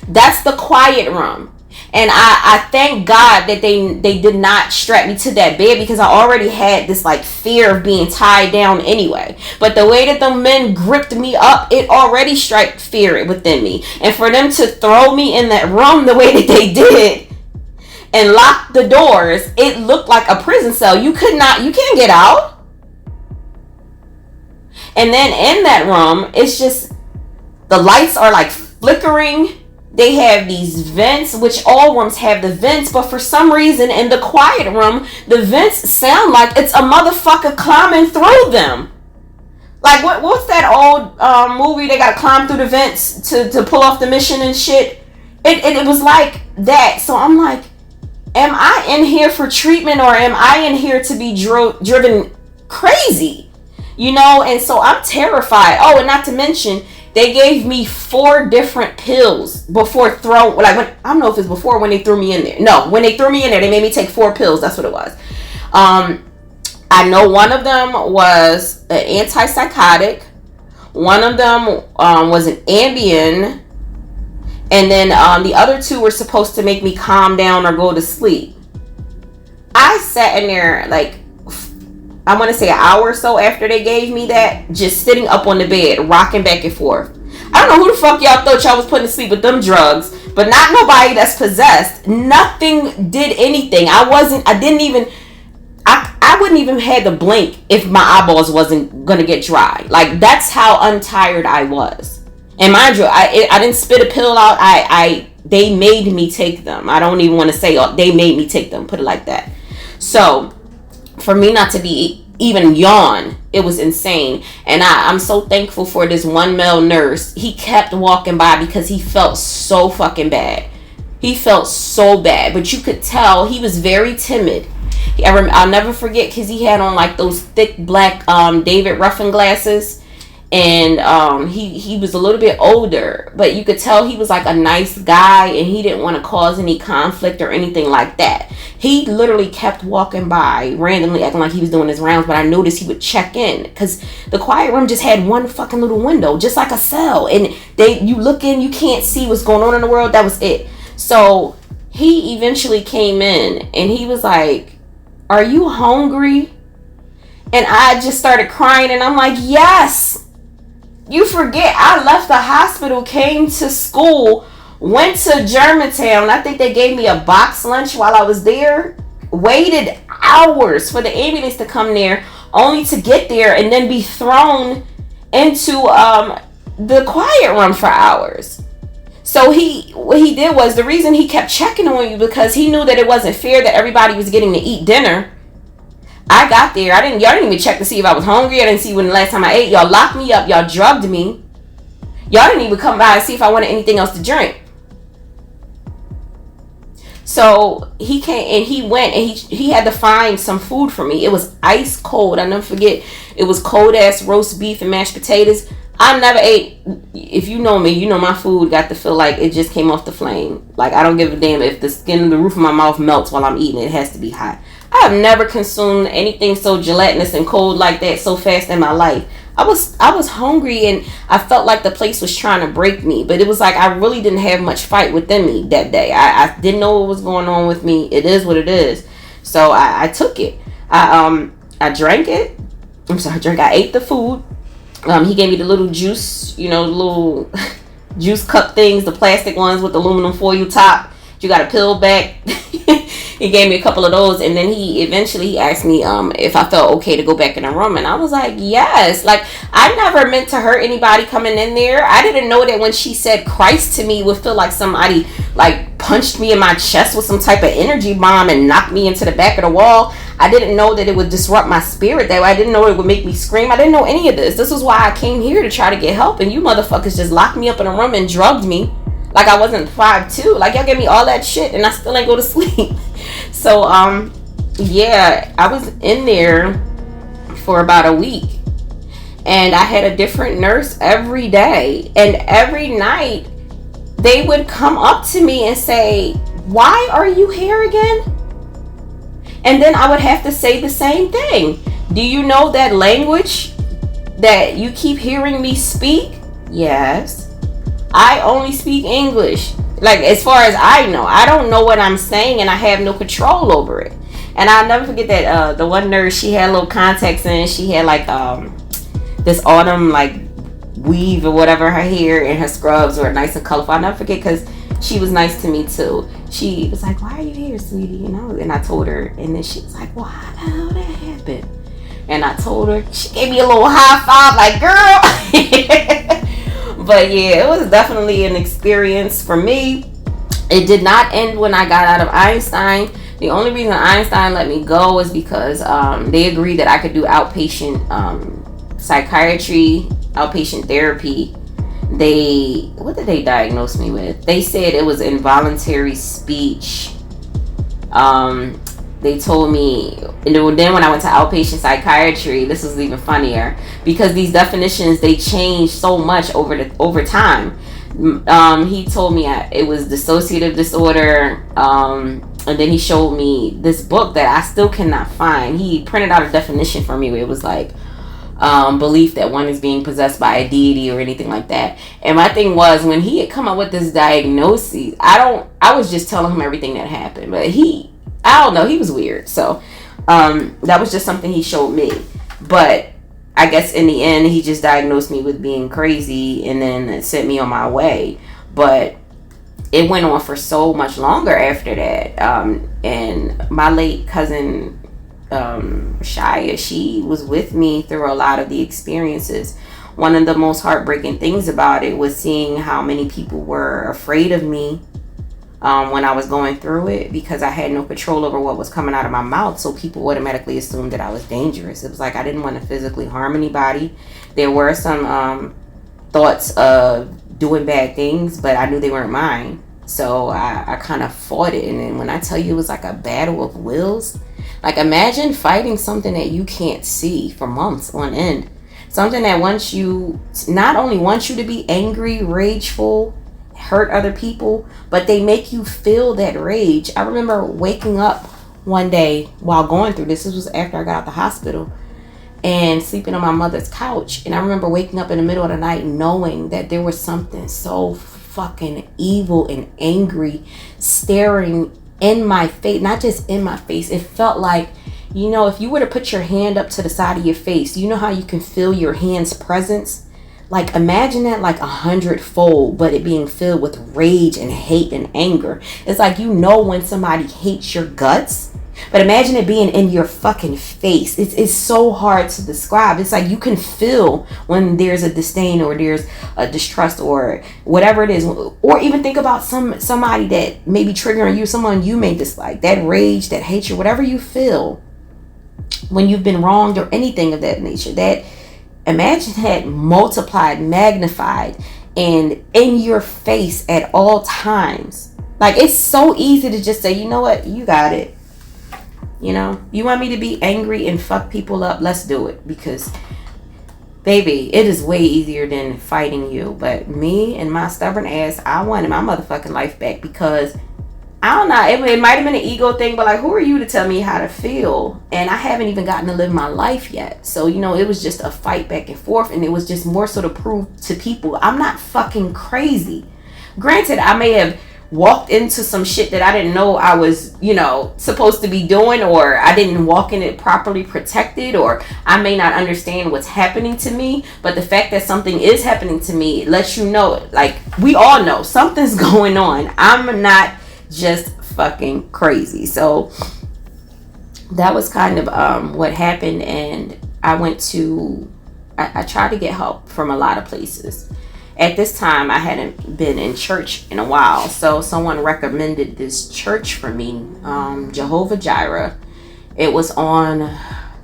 that's the quiet room. And I thank God that they did not strap me to that bed, because I already had this like fear of being tied down anyway. But the way that the men gripped me up, it already struck fear within me. And for them to throw me in that room the way that they did and lock the doors, it looked like a prison cell. You can't get out. And then in that room, it's just, the lights are like flickering. They have these vents, which all rooms have the vents, but for some reason in the quiet room, the vents sound like it's a motherfucker climbing through them. Like what's that old movie? They gotta climb through the vents to pull off the mission and shit. It was like that. So I'm like, am I in here for treatment, or am I in here to be driven crazy? You know, and so I'm terrified. Oh, and not to mention, they gave me 4 different pills before I don't know if it's before when they threw me in there. No, when they threw me in there, they made me take 4 pills. That's what it was. I know one of them was an antipsychotic. One of them was an Ambien. And then the other 2 were supposed to make me calm down or go to sleep. I sat in there like, I want to say an hour or so after they gave me that, just sitting up on the bed, rocking back and forth. I don't know who the fuck y'all thought y'all was putting to sleep with them drugs, but not nobody that's possessed. Nothing did anything. I wouldn't even have to blink if my eyeballs wasn't going to get dry. Like, that's how untired I was. And mind you, I didn't spit a pill out. They made me take them. I don't even want to say they made me take them, put it like that. So for me not to be even yawn, it was insane. And I'm so thankful for this one male nurse. He kept walking by because he felt so fucking bad. He felt so bad, but you could tell he was very timid. I'll never forget, because he had on like those thick black David Ruffin glasses, and he was a little bit older, but you could tell he was like a nice guy, and he didn't want to cause any conflict or anything like that. He literally kept walking by randomly, acting like he was doing his rounds, but I noticed he would check in, because the quiet room just had one fucking little window, just like a cell, and you look in, you can't see what's going on in the world. That was it. So he eventually came in, and he was like, "Are you hungry?" And I just started crying, and I'm like, "Yes." You forget, I left the hospital, came to school, went to Germantown. I think they gave me a box lunch while I was there. Waited hours for the ambulance to come there, only to get there and then be thrown into the quiet room for hours. So what he did was, the reason he kept checking on you, because he knew that it wasn't fair that everybody was getting to eat dinner. I got there. Y'all didn't even check to see if I was hungry. I didn't see when the last time I ate. Y'all locked me up. Y'all drugged me. Y'all didn't even come by and see if I wanted anything else to drink. So he came and he went and he had to find some food for me. It was ice cold. I'll never forget. It was cold ass roast beef and mashed potatoes. I never ate. If you know me, you know my food got to feel like it just came off the flame. Like, I don't give a damn if the skin of the roof of my mouth melts while I'm eating. It has to be hot. I have never consumed anything so gelatinous and cold like that so fast in my life. I was hungry, and I felt like the place was trying to break me. But it was like I really didn't have much fight within me that day. I didn't know what was going on with me. It is what it is. So I took it. I drank it. I ate the food. He gave me the little juice, the little juice cup things, the plastic ones with the aluminum foil top. You got to peel back. He gave me a couple of those, and then he eventually asked me if I felt okay to go back in the room, and I was like, yes. Like, I never meant to hurt anybody coming in there. I didn't know that when she said Christ to me, it would feel like somebody like punched me in my chest with some type of energy bomb and knocked me into the back of the wall. I didn't know that it would disrupt my spirit that way. I didn't know it would make me scream. I didn't know any of this. This is why I came here, to try to get help, and you motherfuckers just locked me up in a room and drugged me like I wasn't 5'2". Like, y'all gave me all that shit and I still ain't go to sleep. So yeah, I was in there for about a week, and I had a different nurse every day, and every night they would come up to me and say, "Why are you here again?" And then I would have to say the same thing. Do you know that language that you keep hearing me speak? Yes. I only speak English. Like, as far as I know, I don't know what I'm saying, and I have no control over it. And I'll never forget that the one nurse, she had little contacts in. She had like this autumn like weave or whatever her hair, and her scrubs were nice and colorful. I'll never forget, because she was nice to me too. She was like, "Why are you here, sweetie?" You know, and I told her, and then she was like, "Well, how the hell that happened?" And I told her. She gave me a little high five, like, "Girl." But yeah, it was definitely an experience for me. It did not end when I got out of Einstein. The only reason Einstein let me go was because they agreed that I could do outpatient psychiatry, outpatient therapy. What did they diagnose me with? They said it was involuntary speech. They told me, and then when I went to outpatient psychiatry, this was even funnier, because these definitions, they changed so much over time. He told me it was dissociative disorder, and then he showed me this book that I still cannot find. He printed out a definition for me where it was like, belief that one is being possessed by a deity or anything like that. And my thing was, when he had come up with this diagnosis, I was just telling him everything that happened, but I don't know, he was weird. So that was just something he showed me. But I guess in the end, he just diagnosed me with being crazy and then sent me on my way. But it went on for so much longer after that. And my late cousin, Shia, she was with me through a lot of the experiences. One of the most heartbreaking things about it was seeing how many people were afraid of me when I was going through it, because I had no control over what was coming out of my mouth. So people automatically assumed that I was dangerous. It was like I didn't want to physically harm anybody. There were some thoughts of doing bad things, but I knew they weren't mine. So I kind of fought it. And then when I tell you, it was like a battle of wills. Like, imagine fighting something that you can't see for months on end. Something that not only wants you to be angry, rageful, hurt other people, but they make you feel that rage. I remember waking up one day while going through this. This was after I got out the hospital, and sleeping on my mother's couch. And I remember waking up in the middle of the night knowing that there was something so fucking evil and angry staring in my face. Not just in my face, it felt like, you know, if you were to put your hand up to the side of your face, you know how you can feel your hand's presence? Like, imagine that like 100-fold, but it being filled with rage and hate and anger. It's like, you know, when somebody hates your guts, but imagine it being in your fucking face. It's so hard to describe. It's like you can feel when there's a disdain or there's a distrust or whatever it is. Or even think about somebody that may be triggering you, someone you may dislike. That rage, that hatred, whatever you feel when you've been wronged or anything of that nature. That, imagine that multiplied, magnified, and in your face at all times. Like, it's so easy to just say, you know what, you got it. You know, you want me to be angry and fuck people up? Let's do it. Because, baby, it is way easier than fighting you. But me and my stubborn ass, I wanted my motherfucking life back, because I don't know, it might have been an ego thing, but like, who are you to tell me how to feel? And I haven't even gotten to live my life yet. So, you know, it was just a fight back and forth, and it was just more so to prove to people I'm not fucking crazy. Granted, I may have walked into some shit that I didn't know I was, you know, supposed to be doing, or I didn't walk in it properly protected, or I may not understand what's happening to me. But the fact that something is happening to me lets you know, like, we all know something's going on. I'm not just fucking crazy. So that was kind of what happened. And I tried to get help from a lot of places. At this time, I hadn't been in church in a while, so someone recommended this church for me, Jehovah Jireh. It was on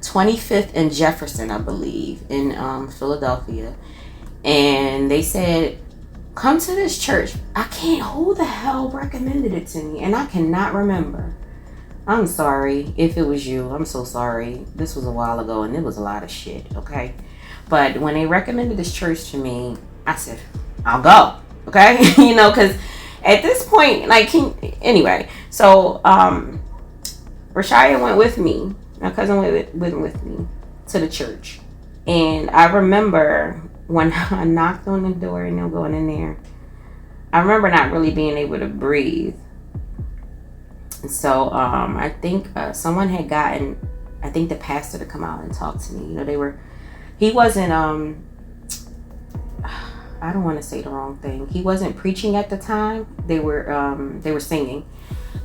25th and Jefferson, I believe, in Philadelphia. And they said, come to this church. Who the hell recommended it to me? And I cannot remember. I'm sorry if it was you. I'm so sorry. This was a while ago, and it was a lot of shit, okay? But when they recommended this church to me, I said, I'll go, okay? You know, because at this point, like, anyway, so Rashaya went with me. My cousin went with me to the church. And I remember when I knocked on the door and them going in there, I remember not really being able to breathe. So I think someone had gotten, I think the pastor to come out and talk to me. He wasn't, I don't want to say the wrong thing. He wasn't preaching at the time. They were singing.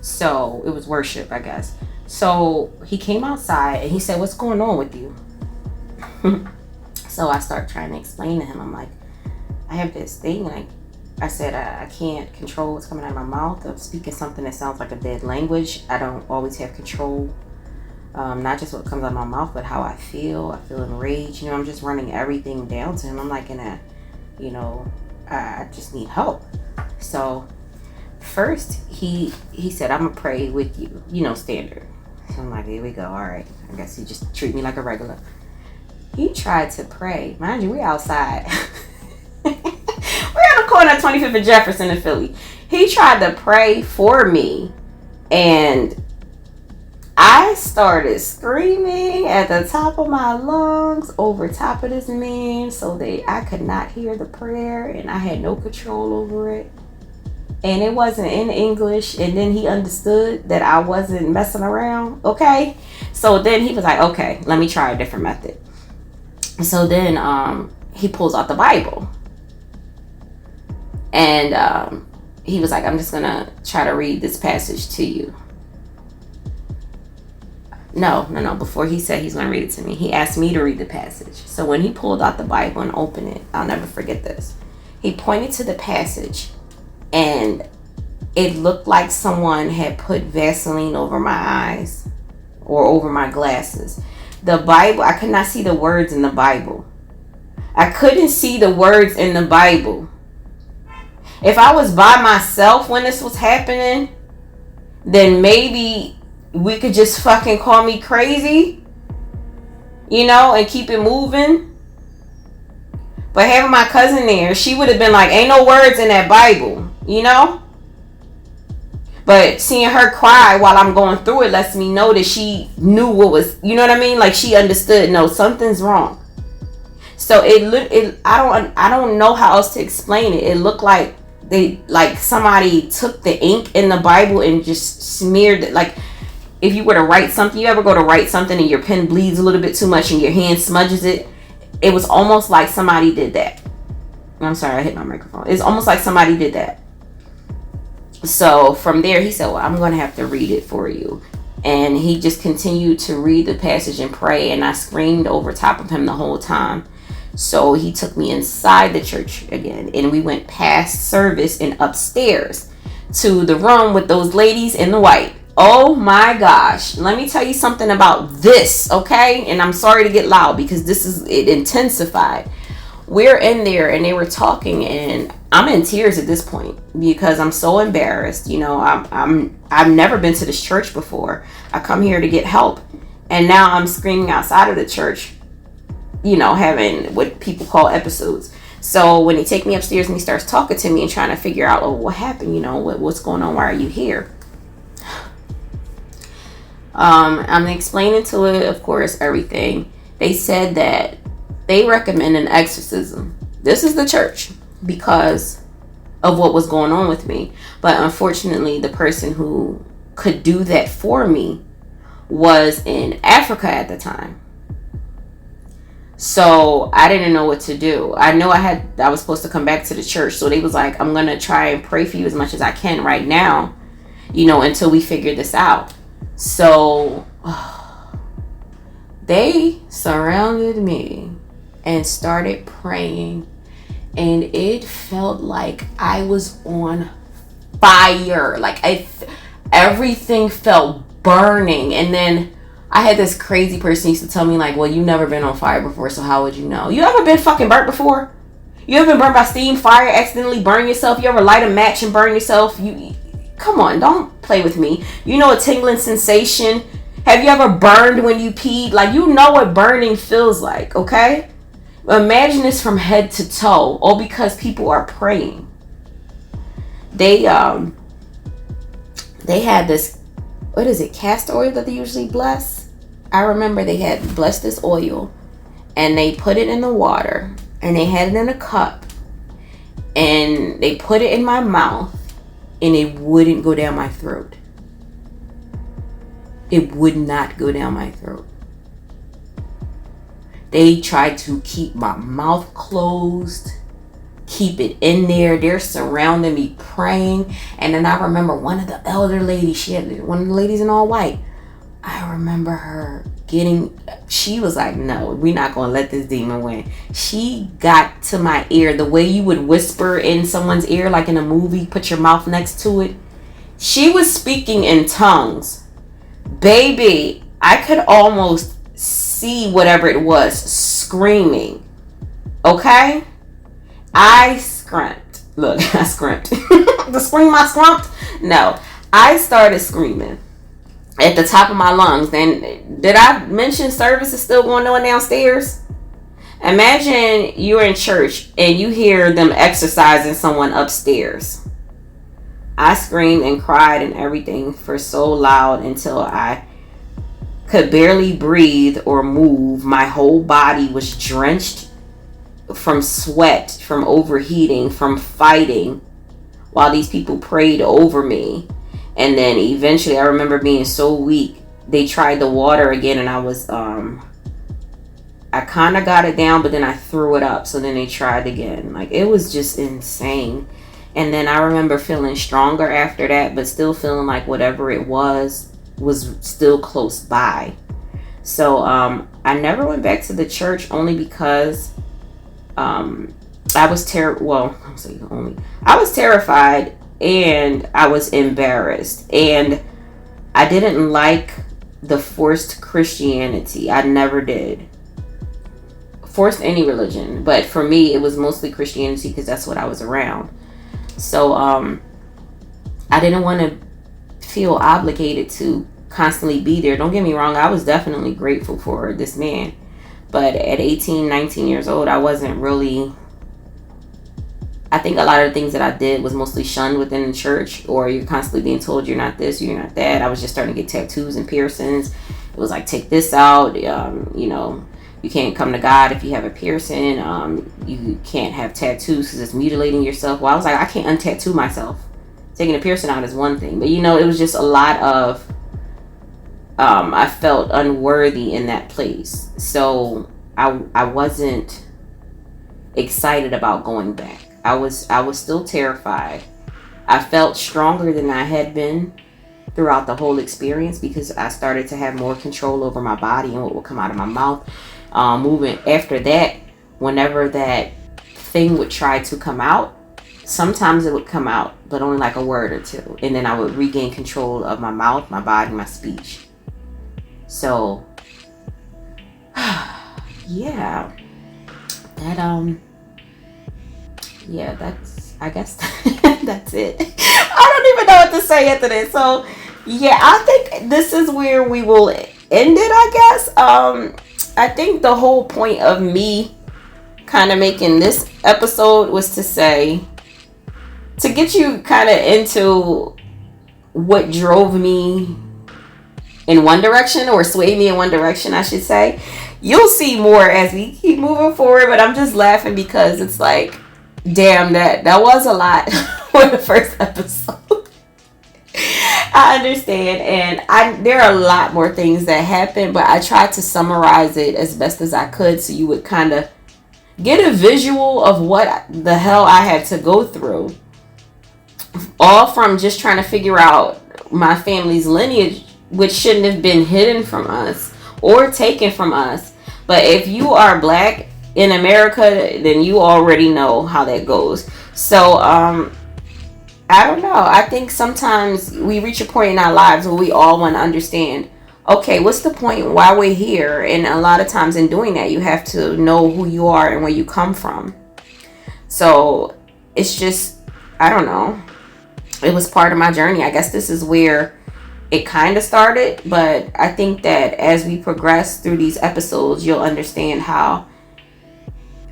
So it was worship, I guess. So he came outside and he said, "What's going on with you?" So I start trying to explain to him. I'm like, "I have this thing." Like I said, I can't control what's coming out of my mouth. I'm speaking something that sounds like a dead language. I don't always have control. Not just what comes out of my mouth, but how I feel. I feel enraged. I'm just running everything down to him. I'm like I just need help. So first he said, "I'm gonna pray with you." Standard. So I'm like, here we go. All right. I guess he just treat me like a regular. He tried to pray. Mind you, we're outside. We're on the corner of 25th and Jefferson in Philly. He tried to pray for me, and I started screaming at the top of my lungs over top of this man so that I could not hear the prayer, and I had no control over it. And it wasn't in English, and then he understood that I wasn't messing around, okay? So then he was like, "Okay, let me try a different method." So then he pulls out the Bible. And he was like, "I'm just going to try to read this passage to you." No. Before he said he's going to read it to me, he asked me to read the passage. So when he pulled out the Bible and opened it, I'll never forget this. He pointed to the passage, and it looked like someone had put Vaseline over my eyes or over my glasses. The Bible, I could not see the words in the Bible. I couldn't see the words in the Bible. If I was by myself when this was happening, then maybe we could just fucking call me crazy, and keep it moving. But having my cousin there, she would have been like, "Ain't no words in that Bible," But seeing her cry while I'm going through it lets me know that she knew what was, what I mean? Like she understood, no, something's wrong. So I don't know how else to explain it. It looked like somebody took the ink in the Bible and just smeared it. Like if you were to write something, you ever go to write something and your pen bleeds a little bit too much and your hand smudges it? It was almost like somebody did that. I'm sorry, I hit my microphone. It's almost like somebody did that. So from there, he said, "Well, I'm going to have to read it for you." And he just continued to read the passage and pray. And I screamed over top of him the whole time. So he took me inside the church again. And we went past service and upstairs to the room with those ladies in the white. Oh my gosh. Let me tell you something about this, okay? And I'm sorry to get loud because it intensified. We're in there and they were talking, and I'm in tears at this point because I'm so embarrassed. I've never been to this church before. I come here to get help, and now I'm screaming outside of the church, having what people call episodes. So when he take me upstairs and he starts talking to me and trying to figure out, "Oh, what happened? What's going on? Why are you here?" I'm explaining to it, of course, everything. They said that they recommend an exorcism. This is the church because of what was going on with me. But unfortunately, the person who could do that for me was in Africa at the time. So I didn't know what to do. I know I was supposed to come back to the church. So they was like, "I'm going to try and pray for you as much as I can right now, until we figure this out." So they surrounded me and started praying, and it felt like I was on fire. Like everything felt burning. And then I had this crazy person used to tell me, like, "Well, you never been on fire before, so how would you know?" You ever been fucking burnt before? You ever been burnt by steam, fire, accidentally burn yourself? You ever light a match and burn yourself? Come on, don't play with me. A tingling sensation? Have you ever burned when you peed? Like, what burning feels like, okay? Imagine this from head to toe, all because people are praying. They had this what is it, castor oil that they usually bless? I remember they had blessed this oil and they put it in the water and they had it in a cup and they put it in my mouth and it wouldn't go down my throat. It would not go down my throat. They tried to keep my mouth closed, keep it in there. They're surrounding me praying. And then I remember one of the elder ladies, she had one of the ladies in all white. I remember her she was like, no, we're not going to let this demon win. She got to my ear the way you would whisper in someone's ear, like in a movie, put your mouth next to it. She was speaking in tongues. Baby, I could almost see whatever it was screaming. Okay? I screamed. Look, I screamed. The scream I screamed? No. I started screaming at the top of my lungs. And did I mention service is still going on downstairs? Imagine you're in church and you hear them exercising someone upstairs. I screamed and cried and everything for so loud until I could barely breathe or move. My whole body was drenched from sweat, from overheating, from fighting while these people prayed over me. And then eventually I remember being so weak, they tried the water again and I was, I kind of got it down, but then I threw it up. So then they tried again. Like, it was just insane. And then I remember feeling stronger after that, but still feeling like whatever it was still close by. So I never went back to the church only because I was I was terrified and I was embarrassed. And I didn't like the forced Christianity. I never did. Forced any religion. But for me, it was mostly Christianity because that's what I was around. So I didn't want to feel obligated to constantly be there. Don't get me wrong, I was definitely grateful for this man. But at 18, 19 years old, I wasn't really... I think a lot of the things that I did was mostly shunned within the church, or you're constantly being told you're not this, you're not that. I was just starting to get tattoos and piercings. It was like, take this out, you can't come to God if you have a piercing. You can't have tattoos because it's mutilating yourself. Well, I was like, I can't untattoo myself. Taking a piercing out is one thing. But, it was just a lot of... I felt unworthy in that place. So I wasn't excited about going back. I was still terrified. I felt stronger than I had been throughout the whole experience because I started to have more control over my body and what would come out of my mouth. Moving after that, whenever that thing would try to come out, sometimes it would come out, but only like a word or two. And then I would regain control of my mouth, my body, my speech. So, yeah, I guess that's it. I don't even know what to say after this. So, yeah, I think this is where we will end it, I guess. I think the whole point of me kind of making this episode was to get you kind of into what drove me in one direction, or swayed me in one direction, I should say. You'll see more as we keep moving forward, but I'm just laughing because it's like, damn, that was a lot for the first episode. I understand, and there are a lot more things that happened, but I tried to summarize it as best as I could so you would kind of get a visual of what the hell I had to go through. All from just trying to figure out my family's lineage, which shouldn't have been hidden from us or taken from us. But if you are black in America, then you already know how that goes. So, I don't know. I think sometimes we reach a point in our lives where we all want to understand, okay, what's the point? Why we're here? And a lot of times in doing that, you have to know who you are and where you come from. So it's just, I don't know. It was part of my journey. I guess this is where it kind of started. But I think that as we progress through these episodes, you'll understand how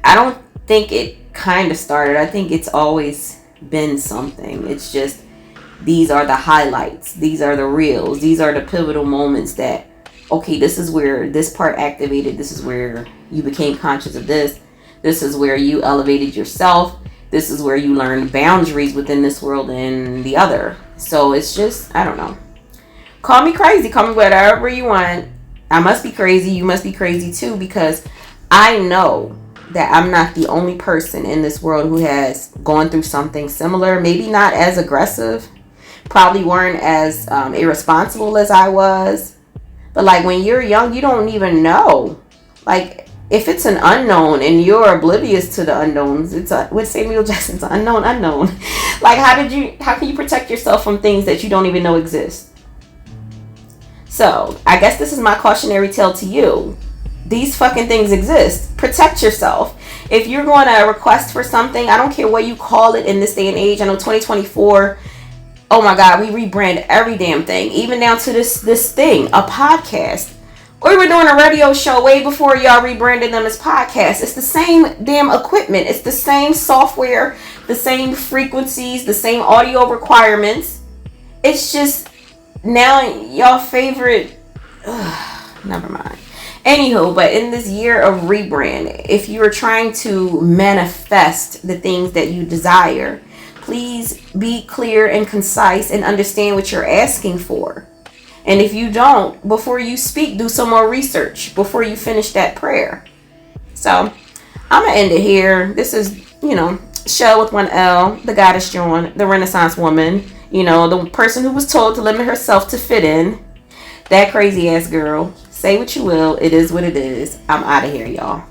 I don't think it kind of started. I think it's always been something. It's just These are the highlights. These are the reels. These are the pivotal moments that, okay, this is where this part activated. This is where you became conscious of this. This is where you elevated yourself. This is where you learned boundaries within this world and the other. So it's just, I don't know. Call me crazy. Call me whatever you want. I must be crazy. You must be crazy too, because I know that I'm not the only person in this world who has gone through something similar. Maybe not as aggressive. Probably weren't as irresponsible as I was. But like when you're young, you don't even know. Like if it's an unknown and you're oblivious to the unknowns, it's with Samuel Jackson's unknown. Like how can you protect yourself from things that you don't even know exist? So I guess this is my cautionary tale to you. These fucking things exist. Protect yourself. If you're going to request for something, I don't care what you call it in this day and age. I know 2024, oh my God, we rebrand every damn thing, even down to this thing, a podcast. We were doing a radio show way before y'all rebranded them as podcasts. It's the same damn equipment. It's the same software, the same frequencies, the same audio requirements. It's just now y'all favorite. Never mind. Anywho, but in this year of rebrand, if you are trying to manifest the things that you desire, please be clear and concise and understand what you're asking for. And if you don't, before you speak, do some more research before you finish that prayer. So I'm going to end it here. This is, Shell with one L, the goddess Joan, the Renaissance woman, the person who was told to limit herself to fit in. That crazy ass girl. Say what you will. It is what it is. I'm out of here, y'all.